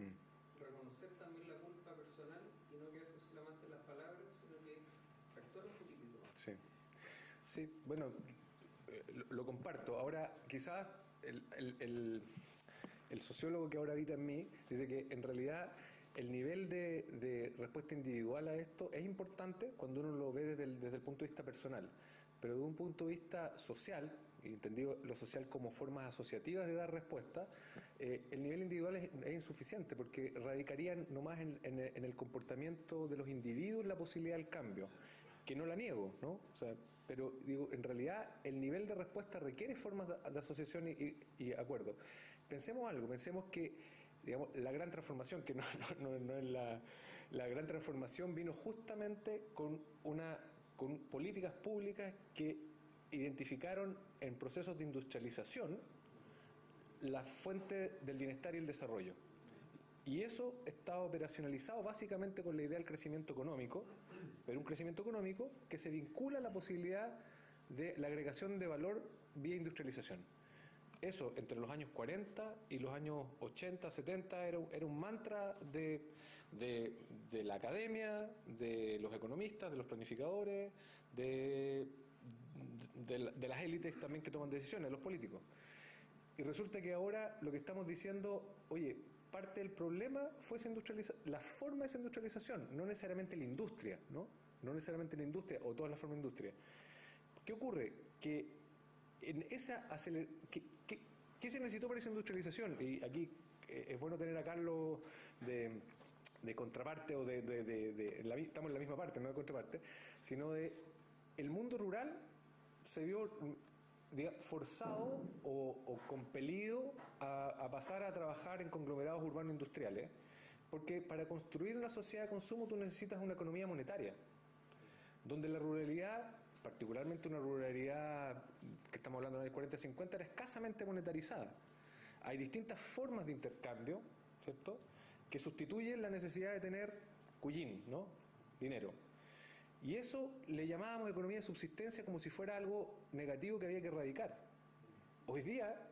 reconocer también la culpa personal y no quedarse solamente en las palabras, sino que actuar un poquitito más. Sí, sí, bueno, lo comparto. Ahora, quizás el sociólogo que ahora habita en mí dice que en realidad el nivel de respuesta individual a esto es importante cuando uno lo ve desde el punto de vista personal, pero de un punto de vista social, y entendido lo social como formas asociativas de dar respuesta, el nivel individual es insuficiente porque radicarían nomás en el comportamiento de los individuos la posibilidad del cambio, que no la niego, ¿no? O sea, pero digo, en realidad el nivel de respuesta requiere formas de asociación y acuerdo. Pensemos que, digamos, la gran transformación, que no es la gran transformación, vino justamente con políticas públicas que identificaron en procesos de industrialización la fuente del bienestar y el desarrollo. Y eso está operacionalizado básicamente con la idea del crecimiento económico, pero un crecimiento económico que se vincula a la posibilidad de la agregación de valor vía industrialización. Eso entre los años 40 y los años 80, 70 era un mantra de la academia, de los economistas, de los planificadores, de las élites también que toman decisiones, los políticos. Y resulta que ahora lo que estamos diciendo, oye, parte del problema fue la forma de esa industrialización, no necesariamente la industria, ¿no? No necesariamente la industria o todas las formas de industria. ¿Qué ocurre? Que en esa ¿qué se necesitó para esa industrialización? Y aquí es bueno tener a Carlos de contraparte o estamos en la misma parte, no de contraparte, sino de el mundo rural se vio forzado o compelido a pasar a trabajar en conglomerados urbanos industriales Porque para construir una sociedad de consumo tú necesitas una economía monetaria, donde la ruralidad, particularmente una ruralidad que estamos hablando de los 40-50, era escasamente monetarizada. Hay distintas formas de intercambio, ¿cierto?, que sustituyen la necesidad de tener cuyín, ¿no?, dinero. Y eso le llamábamos economía de subsistencia como si fuera algo negativo que había que erradicar. Hoy día,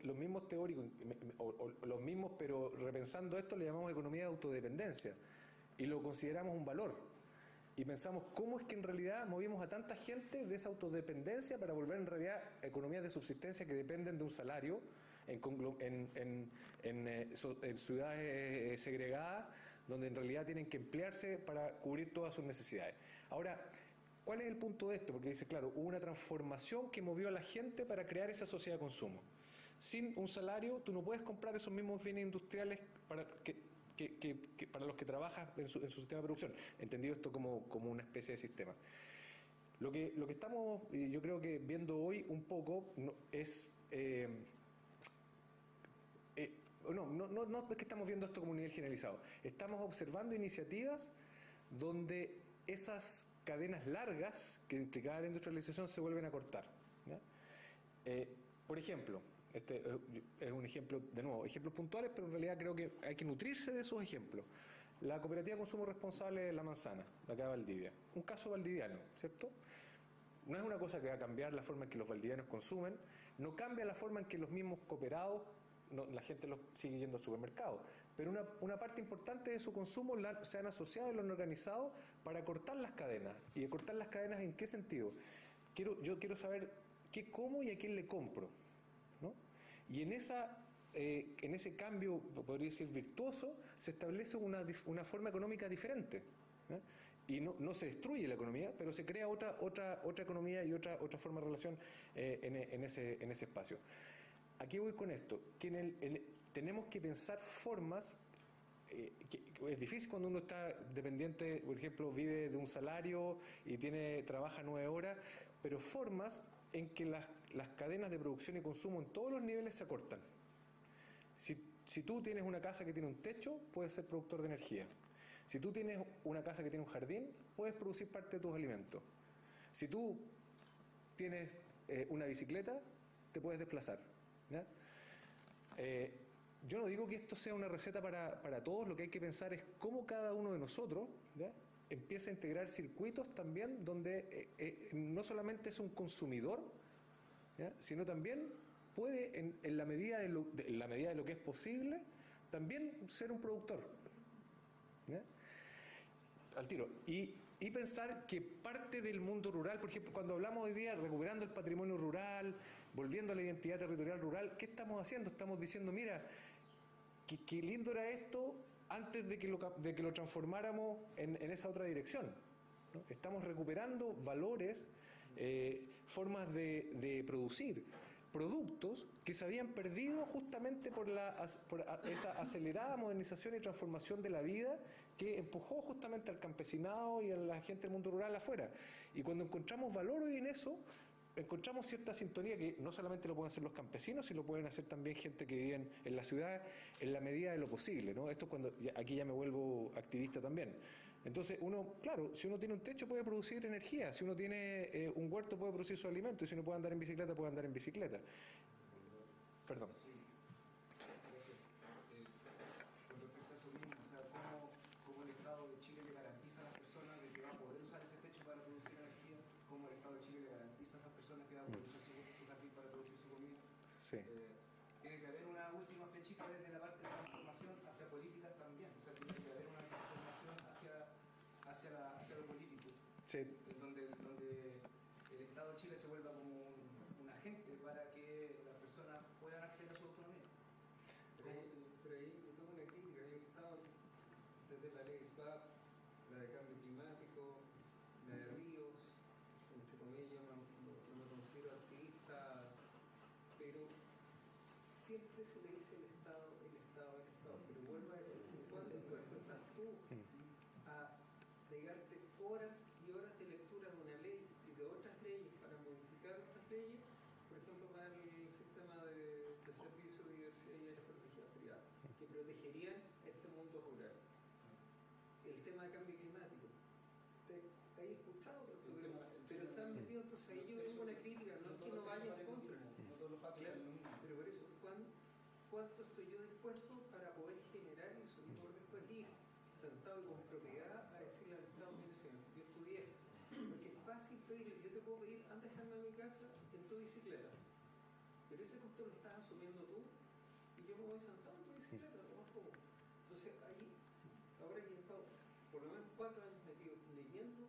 los mismos teóricos, o los mismos, pero repensando esto, le llamamos economía de autodependencia. Y lo consideramos un valor. Y pensamos cómo es que en realidad movimos a tanta gente de esa autodependencia para volver en realidad a economías de subsistencia que dependen de un salario en ciudades segregadas, donde en realidad tienen que emplearse para cubrir todas sus necesidades. Ahora, ¿cuál es el punto de esto? Porque dice, claro, hubo una transformación que movió a la gente para crear esa sociedad de consumo. Sin un salario, tú no puedes comprar esos mismos bienes industriales para para los que trabajas en su sistema de producción, entendido esto como una especie de sistema. Lo que estamos, yo creo que viendo hoy un poco, no es es que estamos viendo esto como un nivel generalizado. Estamos observando iniciativas donde esas cadenas largas que implicaba la industrialización se vuelven a cortar, ¿ya? Por ejemplo, este es un ejemplo, de nuevo, ejemplos puntuales, pero en realidad creo que hay que nutrirse de esos ejemplos. La cooperativa de consumo responsable de La Manzana, de acá de Valdivia. Un caso valdiviano, ¿cierto? No es una cosa que va a cambiar la forma en que los valdivianos consumen, no cambia la forma en que los mismos cooperados, la gente los sigue yendo al supermercado, pero una parte importante de su consumo se han asociado y lo han organizado para cortar las cadenas. ¿Y cortar las cadenas en qué sentido? Yo quiero saber qué como y a quién le compro, ¿no? Y en ese cambio, podría decir virtuoso, se establece una forma económica diferente, ¿eh? Y no se destruye la economía, pero se crea otra economía y otra forma de relación en ese espacio. ¿A qué voy con esto? Que tenemos que pensar formas, es difícil cuando uno está dependiente, por ejemplo, vive de un salario y trabaja 9 horas, pero formas en que las cadenas de producción y consumo en todos los niveles se acortan. Si tú tienes una casa que tiene un techo, puedes ser productor de energía. Si tú tienes una casa que tiene un jardín, puedes producir parte de tus alimentos. Si tú tienes una bicicleta, te puedes desplazar, ¿ya? Yo no digo que esto sea una receta para todos, lo que hay que pensar es cómo cada uno de nosotros, ¿ya?, empieza a integrar circuitos también donde no solamente es un consumidor, ¿ya?, sino también puede, en la medida de lo que es posible, también ser un productor, ¿ya?, al tiro. Y pensar que parte del mundo rural, por ejemplo, cuando hablamos hoy día recuperando el patrimonio rural, volviendo a la identidad territorial rural, ¿qué estamos haciendo? Estamos diciendo, mira, qué lindo era esto antes de que lo transformáramos en esa otra dirección, ¿no? Estamos recuperando valores, formas de producir productos que se habían perdido justamente por esa acelerada modernización y transformación de la vida que empujó justamente al campesinado y a la gente del mundo rural afuera. Y cuando encontramos valor hoy en eso, encontramos cierta sintonía que no solamente lo pueden hacer los campesinos, sino lo pueden hacer también gente que vive en la ciudad en la medida de lo posible, ¿no? Esto aquí ya me vuelvo activista también. Entonces claro, si uno tiene un techo puede producir energía, si uno tiene un huerto puede producir su alimento, y si uno puede andar en bicicleta puede andar en bicicleta. Perdón. Con respecto a eso mismo, o sea, cómo el Estado de Chile le garantiza a las personas de que va a poder usar ese techo para producir energía, cómo el Estado de Chile le garantiza a esas personas que va a poder usar su jardín para producir su comida. Sí. Tiene que haber una última flechita desde la parte de transformación hacia políticas también, o sea, tiene que haber una transformación hacia lo político, Sí. donde el Estado de Chile se vuelva como un agente para que las personas puedan acceder a su autonomía. Pero ahí yo tengo una crítica. He estado desde la ley SPAP, la de cambio climático, la de ríos, entre comillas, no me considero activista, pero siempre se le dice el Estado, pero vuelvo a decir, ¿cuándo te estás tú a pegarte horas y horas de lectura de una ley y de otras leyes para modificar otras leyes, por ejemplo, para el sistema de servicio de diversidad y estrategia privada, que protegerían este mundo rural? tema de cambio climático. ¿Te has escuchado esto? Pero se han metido, entonces ahí yo vengo una crítica, no es que no vaya en contra. No todos los pactos Claro, son lo mismo. pero por eso, ¿cuánto estoy yo dispuesto para poder generar eso? Y por después ir sentado y con propiedad a decirle al Estado, mire señor, yo estudié esto. Porque es fácil pedir, yo te puedo pedir, anda a dejarme a mi casa en tu bicicleta. Pero ese costo lo estás asumiendo tú y yo me voy sentado en tu bicicleta, lo más cómodo. Entonces ahí, ahora que he estado por lo menos 4 años metido leyendo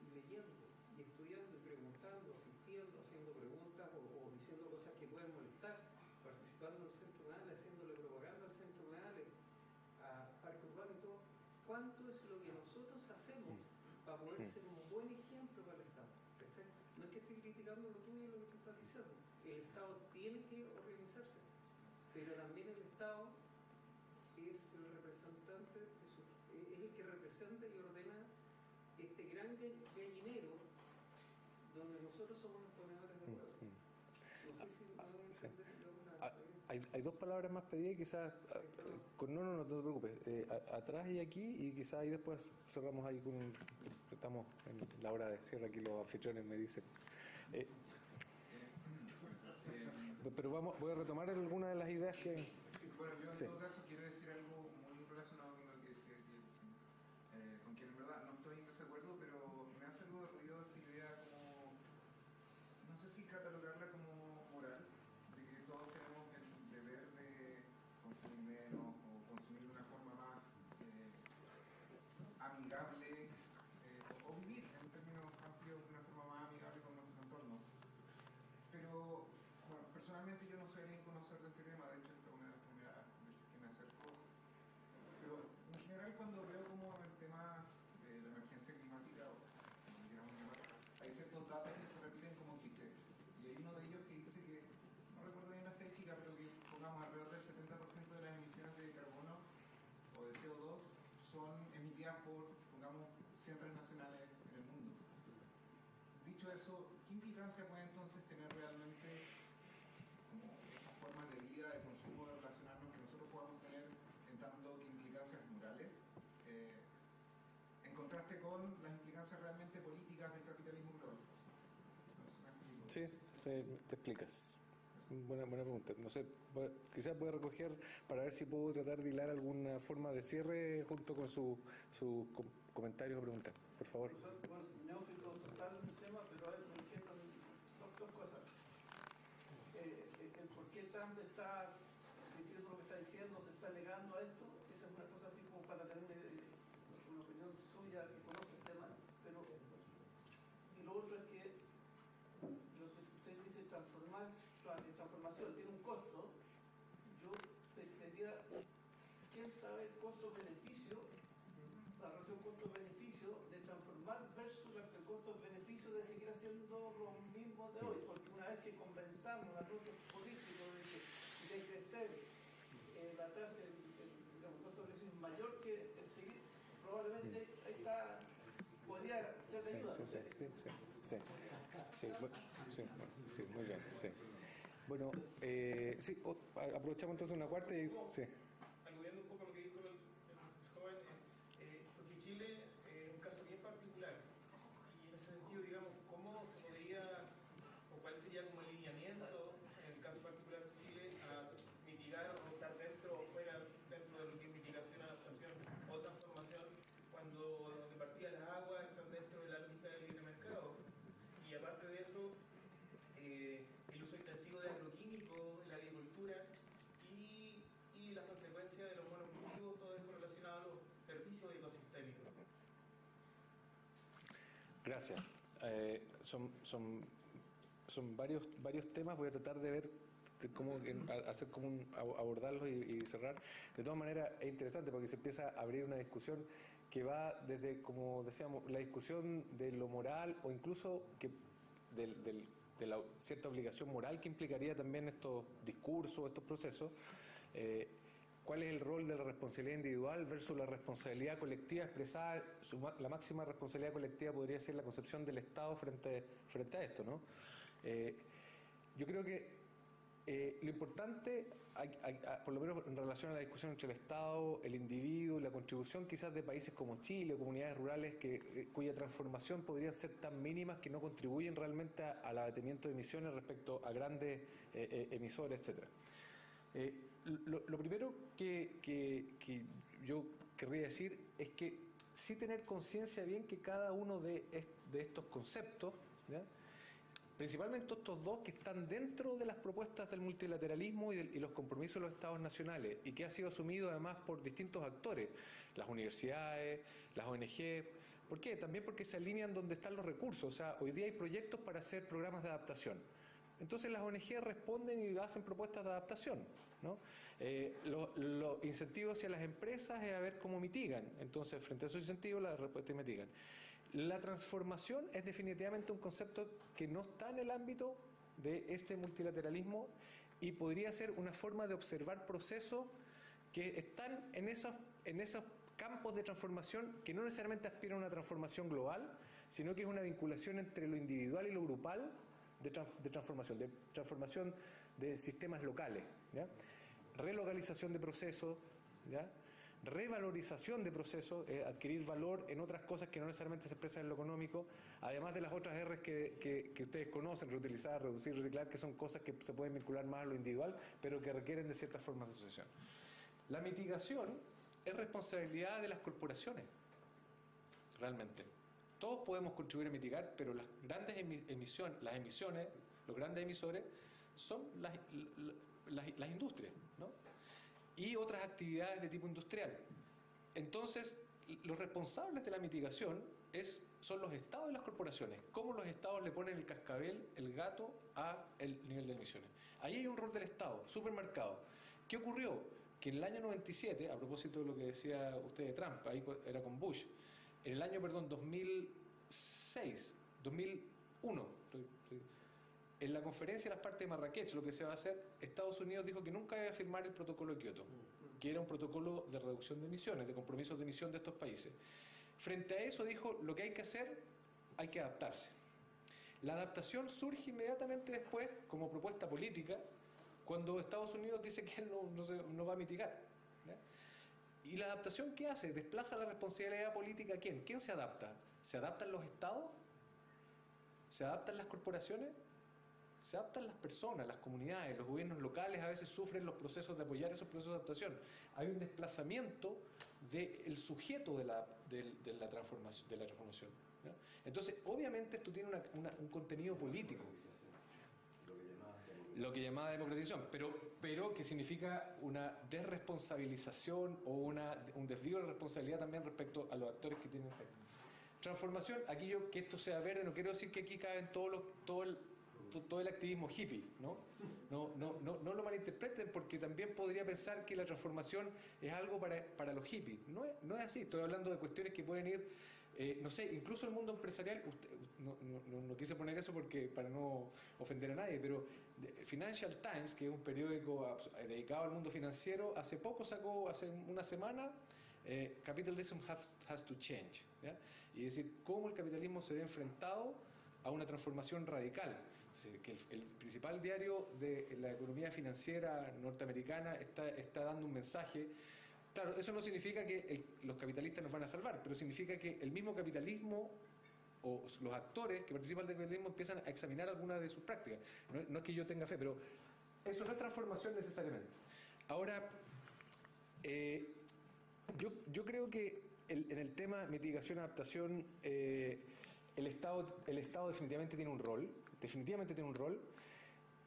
y estudiando y preguntando, asistiendo, haciendo preguntas o diciendo cosas que pueden molestar, participando en el centro Medales, haciéndole propaganda al centro Medales, a Parque Urbano y todo, ¿cuánto es lo que nosotros hacemos para poder ser un buen ejemplo para el Estado? ¿Cachai? No es que esté criticando lo tuyo y lo que tú estás diciendo. El Estado tiene que organizarse, pero también el Estado es el representante es el que representa y ordena este gran gallinero donde nosotros somos los ponedores de huevos. No sé si me voy a entender Hay dos palabras más pedidas, quizás. No te preocupes. Atrás y aquí, y quizás ahí después cerramos ahí con. Estamos en la hora de cierre, aquí los anfitriones me dicen. Pero voy a retomar algunas de las ideas que. Bueno, yo en Sí. todo caso quiero decir algo muy relacionado con lo que decía Jefferson, con quien en verdad no estoy en desacuerdo, pero me hace algo de ruido esta idea como, no sé si catalogarla como moral, de que todos tenemos el deber de consumir menos o consumir de una forma más amigable, o vivir en términos amplios de una forma más amigable con nuestro entorno. Pero, bueno, personalmente yo no soy alguien conocedor de este tema, de hecho esta es una de las primeras veces que me acerco. Pero en general cuando veo como el tema de la emergencia climática, o digamos, hay ciertos datos que se repiten como clichés. Y hay uno de ellos que dice que, no recuerdo bien la estadística, pero que pongamos alrededor del 70% de las emisiones de carbono o de CO2 son emitidas por, pongamos, 100 transnacionales en el mundo. Dicho eso, ¿qué implicancia puede entonces tener realmente como estas formas de vida, de consumo, de relacionarnos que nosotros podamos tener en tanto que implicancias morales, en contraste con las implicancias realmente políticas del capitalismo global? No sé si me explico. Sí, te explicas. Buena pregunta. No sé, quizás pueda recoger para ver si puedo tratar de hilar alguna forma de cierre junto con sus comentarios o preguntas. Por favor. Bueno, neófito total del tema, pero a ver, me inquietan dos cosas. El por qué Trump está diciendo lo que está diciendo, se está negando a esto, esa es una cosa así como para tener una opinión suya que conoce el tema, pero y lo otro es que lo que usted dice transformación tiene un costo. Yo pediría, ¿quién sabe el costo-beneficio, la relación costo-beneficio de transformar versus el costo-beneficio de seguir haciendo lo mismo de hoy? Porque una vez que convenzamos a nuestros políticos de crecer, el costo-beneficio es mayor que el seguir, probablemente ahí está, podría ser de ayuda. Sí, muy bien, sí. Bueno, sí, aprovechamos entonces una cuarta y... Sí. Aludiendo un poco a lo que dijo el joven, porque Chile es un caso bien particular y en ese sentido, digamos, ¿cómo se podría o cuál sería como el lineamiento en el caso particular de Chile a mitigar o estar dentro o fuera dentro de lo que es mitigación, adaptación o transformación cuando de partida las aguas están dentro de la lógica del libre mercado? Y aparte de eso, el uso intensivo de agroquímicos en la agricultura y las consecuencias de los monocultivos, todo esto relacionado a los servicios ecosistémicos. Gracias. Son varios temas, voy a tratar de ver abordarlos y cerrar. De todas maneras es interesante porque se empieza a abrir una discusión que va desde, como decíamos, la discusión de lo moral o incluso de la cierta obligación moral que implicaría también estos discursos, estos procesos. ¿Cuál es el rol de la responsabilidad individual versus la responsabilidad colectiva expresada? La máxima responsabilidad colectiva podría ser la concepción del Estado frente a esto, ¿no? Yo creo que lo importante, por lo menos en relación a la discusión entre el Estado, el individuo y la contribución quizás de países como Chile o comunidades rurales cuya transformación podría ser tan mínimas que no contribuyen realmente al abatimiento de emisiones respecto a grandes emisores, etc. Lo primero que yo querría decir es que sí tener conciencia bien que cada uno de estos conceptos, ¿ya?, principalmente estos dos que están dentro de las propuestas del multilateralismo y los compromisos de los estados nacionales y que ha sido asumido además por distintos actores, las universidades, las ONG. ¿Por qué? También porque se alinean donde están los recursos. O sea, hoy día hay proyectos para hacer programas de adaptación. Entonces las ONG responden y hacen propuestas de adaptación, ¿no? Los incentivos hacia las empresas es a ver cómo mitigan. Entonces, frente a esos incentivos, la respuesta es mitigan. La transformación es definitivamente un concepto que no está en el ámbito de este multilateralismo y podría ser una forma de observar procesos que están en esos campos de transformación que no necesariamente aspiran a una transformación global, sino que es una vinculación entre lo individual y lo grupal de transformación de sistemas locales, ¿ya? Relocalización de procesos, ¿ya?, revalorización de procesos, adquirir valor en otras cosas que no necesariamente se expresan en lo económico, además de las otras R's que ustedes conocen, reutilizar, reducir, reciclar, que son cosas que se pueden vincular más a lo individual, pero que requieren de ciertas formas de asociación. La mitigación es responsabilidad de las corporaciones, realmente. Todos podemos contribuir a mitigar, pero las grandes emisiones, los grandes emisores, son las industrias, ¿no?, y otras actividades de tipo industrial. Entonces, los responsables de la mitigación son los estados y las corporaciones. Cómo los estados le ponen el cascabel, el gato, al nivel de emisiones. Ahí hay un rol del Estado, súper marcado. ¿Qué ocurrió? Que en el año 97, a propósito de lo que decía usted de Trump, ahí era con Bush, en el año, 2001, en la conferencia de las partes de Marrakech, lo que se va a hacer, Estados Unidos dijo que nunca iba a firmar el protocolo de Kioto, que era un protocolo de reducción de emisiones, de compromisos de emisión de estos países. Frente a eso dijo, lo que hay que hacer, hay que adaptarse. La adaptación surge inmediatamente después, como propuesta política, cuando Estados Unidos dice que él no va a mitigar, ¿ya? ¿Y la adaptación qué hace? ¿Desplaza la responsabilidad política a quién? ¿Quién se adapta? ¿Se adaptan los estados? ¿Se adaptan las corporaciones? Se adaptan las personas, las comunidades, los gobiernos locales a veces sufren los procesos de apoyar esos procesos de adaptación. Hay un desplazamiento del sujeto de la transformación, ¿no? Entonces, obviamente esto tiene un contenido político, lo que llamaba democratización, pero que significa una desresponsabilización o un desvío de responsabilidad también respecto a los actores que tienen efecto. Transformación, aquí que esto sea verde, no quiero decir que aquí caben todo el activismo hippie, ¿no? No lo malinterpreten, porque también podría pensar que la transformación es algo para los hippies. No es así, estoy hablando de cuestiones que pueden ir, no sé, incluso el mundo empresarial, no quise poner eso para no ofender a nadie, pero Financial Times, que es un periódico dedicado al mundo financiero, hace una semana, Capitalism has to change, ¿ya? Y es decir, cómo el capitalismo se ve enfrentado a una transformación radical. Que el principal diario de la economía financiera norteamericana está dando un mensaje. Claro, eso no significa que los capitalistas nos van a salvar, pero significa que el mismo capitalismo o los actores que participan del capitalismo empiezan a examinar algunas de sus prácticas. No es que yo tenga fe, pero eso no es transformación necesariamente. Ahora, yo creo que en el tema mitigación y adaptación, el Estado definitivamente tiene un rol.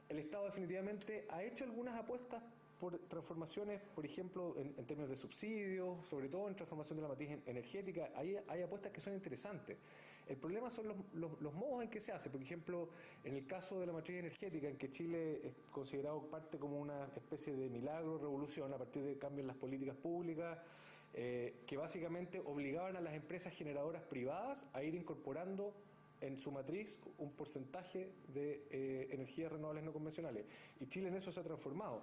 El Estado definitivamente ha hecho algunas apuestas por transformaciones, por ejemplo, en términos de subsidios, sobre todo en transformación de la matriz energética. Hay apuestas que son interesantes. El problema son los modos en que se hace. Por ejemplo, en el caso de la matriz energética, en que Chile es considerado parte como una especie de milagro, revolución, a partir de cambios en las políticas públicas, que básicamente obligaban a las empresas generadoras privadas a ir incorporando en su matriz un porcentaje de energías renovables no convencionales. Y Chile en eso se ha transformado.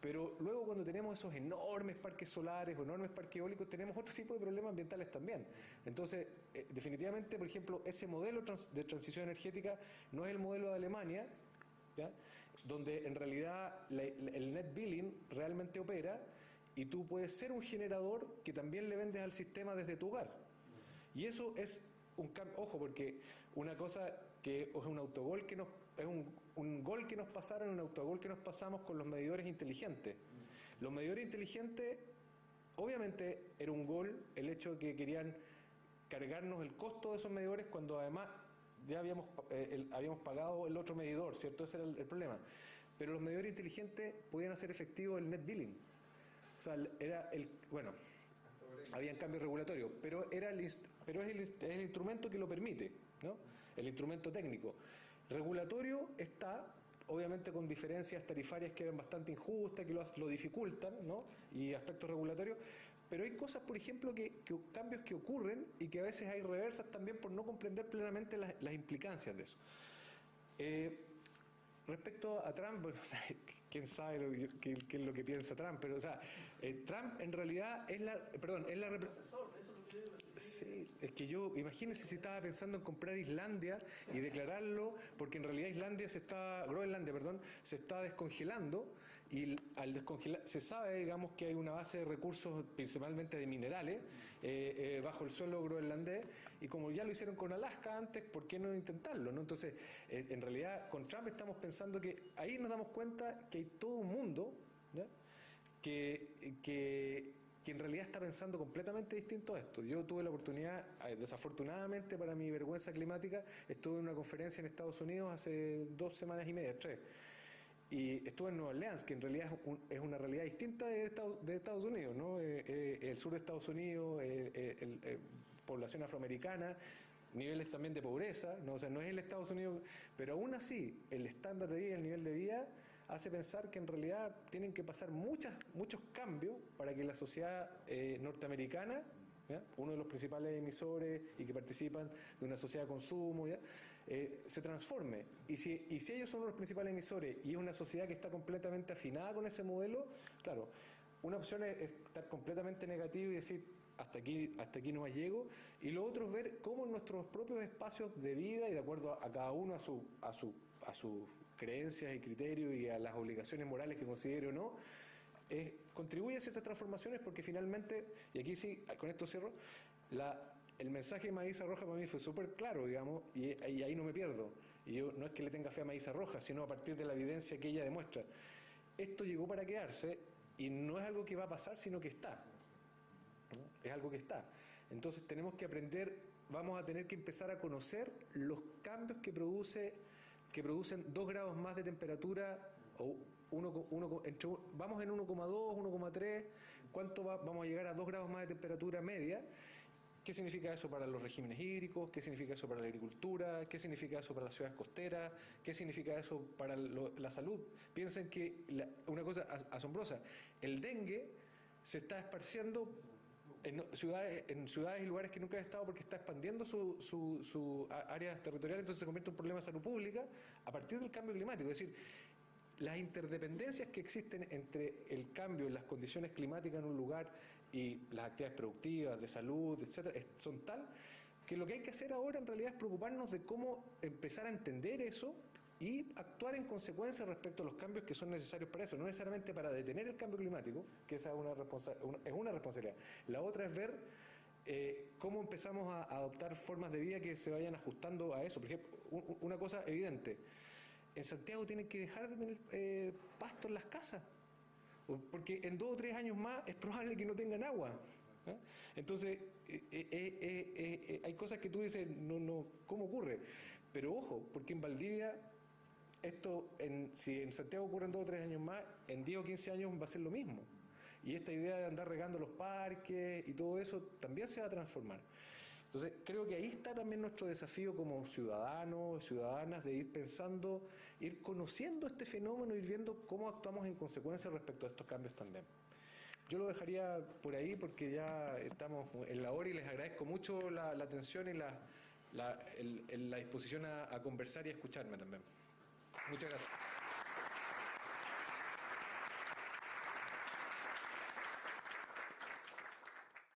Pero luego, cuando tenemos esos enormes parques solares o enormes parques eólicos, tenemos otro tipo de problemas ambientales también. Entonces, definitivamente, por ejemplo, ese modelo de transición energética no es el modelo de Alemania, ¿ya? donde en realidad el net billing realmente opera y tú puedes ser un generador que también le vendes al sistema desde tu hogar. Y eso es un cambio, ojo, porque una cosa que es un autogol que nos, es un gol que nos pasaron, un autogol que nos pasamos con los medidores inteligentes. Los medidores inteligentes, obviamente era un gol el hecho de que querían cargarnos el costo de esos medidores cuando además ya habíamos pagado el otro medidor, ¿cierto? Ese era el problema. Pero los medidores inteligentes podían hacer efectivo el net billing. O sea, bueno, habían cambios regulatorios, pero es el instrumento que lo permite, ¿no? El instrumento técnico. Regulatorio está, obviamente con diferencias tarifarias que eran bastante injustas, que lo dificultan, ¿no? Y aspectos regulatorios, pero hay cosas, por ejemplo, cambios que ocurren y que a veces hay reversas también por no comprender plenamente las implicancias de eso. Respecto a Trump, bueno, quién sabe qué es lo que piensa Trump, pero o sea, Trump en realidad es la Sí, es que imagínense si estaba pensando en comprar Islandia y declararlo, porque en realidad Groenlandia, se está descongelando, y al descongelar, se sabe, digamos, que hay una base de recursos, principalmente de minerales, bajo el suelo groenlandés, y como ya lo hicieron con Alaska antes, ¿por qué no intentarlo, no? Entonces, en realidad, con Trump estamos pensando que ahí nos damos cuenta que hay todo un mundo, ¿ya? que en realidad está pensando completamente distinto a esto. Yo tuve la oportunidad, desafortunadamente para mi vergüenza climática, estuve en una conferencia en Estados Unidos hace 2 semanas y media, 3, y estuve en Nueva Orleans, que en realidad es una realidad distinta de Estados Unidos, ¿no? El sur de Estados Unidos, población afroamericana, niveles también de pobreza, ¿no? O sea, no es el Estados Unidos, pero aún así el estándar de vida, el nivel de vida hace pensar que en realidad tienen que pasar muchos cambios para que la sociedad norteamericana, ¿ya? Uno de los principales emisores y que participan de una sociedad de consumo, ¿ya? Se transforme. Y si ellos son los principales emisores y es una sociedad que está completamente afinada con ese modelo, claro, una opción es estar completamente negativo y decir hasta aquí no más llego, y lo otro es ver cómo nuestros propios espacios de vida y de acuerdo a cada uno a sus creencias y criterios y a las obligaciones morales que considere o no, contribuye a ciertas transformaciones, porque finalmente, y aquí sí, con esto cierro, el mensaje de Maíz Roja para mí fue súper claro, digamos, y ahí no me pierdo. Y yo no es que le tenga fe a Maíz Roja, sino a partir de la evidencia que ella demuestra. Esto llegó para quedarse y no es algo que va a pasar, sino que está, ¿no? Es algo que está. Entonces tenemos que aprender, vamos a tener que empezar a conocer los cambios que producen 2 grados más de temperatura, o vamos en 1,2, 1,3, ¿cuánto vamos a llegar a 2 grados más de temperatura media? ¿Qué significa eso para los regímenes hídricos? ¿Qué significa eso para la agricultura? ¿Qué significa eso para las ciudades costeras? ¿Qué significa eso para la salud? Piensen que una cosa asombrosa, el dengue se está esparciendo en ciudades y lugares que nunca ha estado, porque está expandiendo su área territorial, entonces se convierte en un problema de salud pública a partir del cambio climático. Es decir, las interdependencias que existen entre el cambio en las condiciones climáticas en un lugar y las actividades productivas, de salud, etcétera, son tal que lo que hay que hacer ahora en realidad es preocuparnos de cómo empezar a entender eso y actuar en consecuencia respecto a los cambios que son necesarios para eso, no necesariamente para detener el cambio climático, que esa es una responsabilidad. La otra es ver cómo empezamos a adoptar formas de vida que se vayan ajustando a eso. Por ejemplo, una cosa evidente, en Santiago tienen que dejar de tener pasto en las casas, porque en 2 o 3 años más es probable que no tengan agua, ¿eh? Entonces hay cosas que tú dices, no, ¿cómo ocurre? Pero ojo, porque en Valdivia si en Santiago ocurren 2 o 3 años más, en 10 o 15 años va a ser lo mismo. Y esta idea de andar regando los parques y todo eso también se va a transformar. Entonces, creo que ahí está también nuestro desafío como ciudadanos, ciudadanas, de ir pensando, ir conociendo este fenómeno, ir viendo cómo actuamos en consecuencia respecto a estos cambios también. Yo lo dejaría por ahí porque ya estamos en la hora y les agradezco mucho la atención y la disposición a conversar y a escucharme también. Muchas gracias.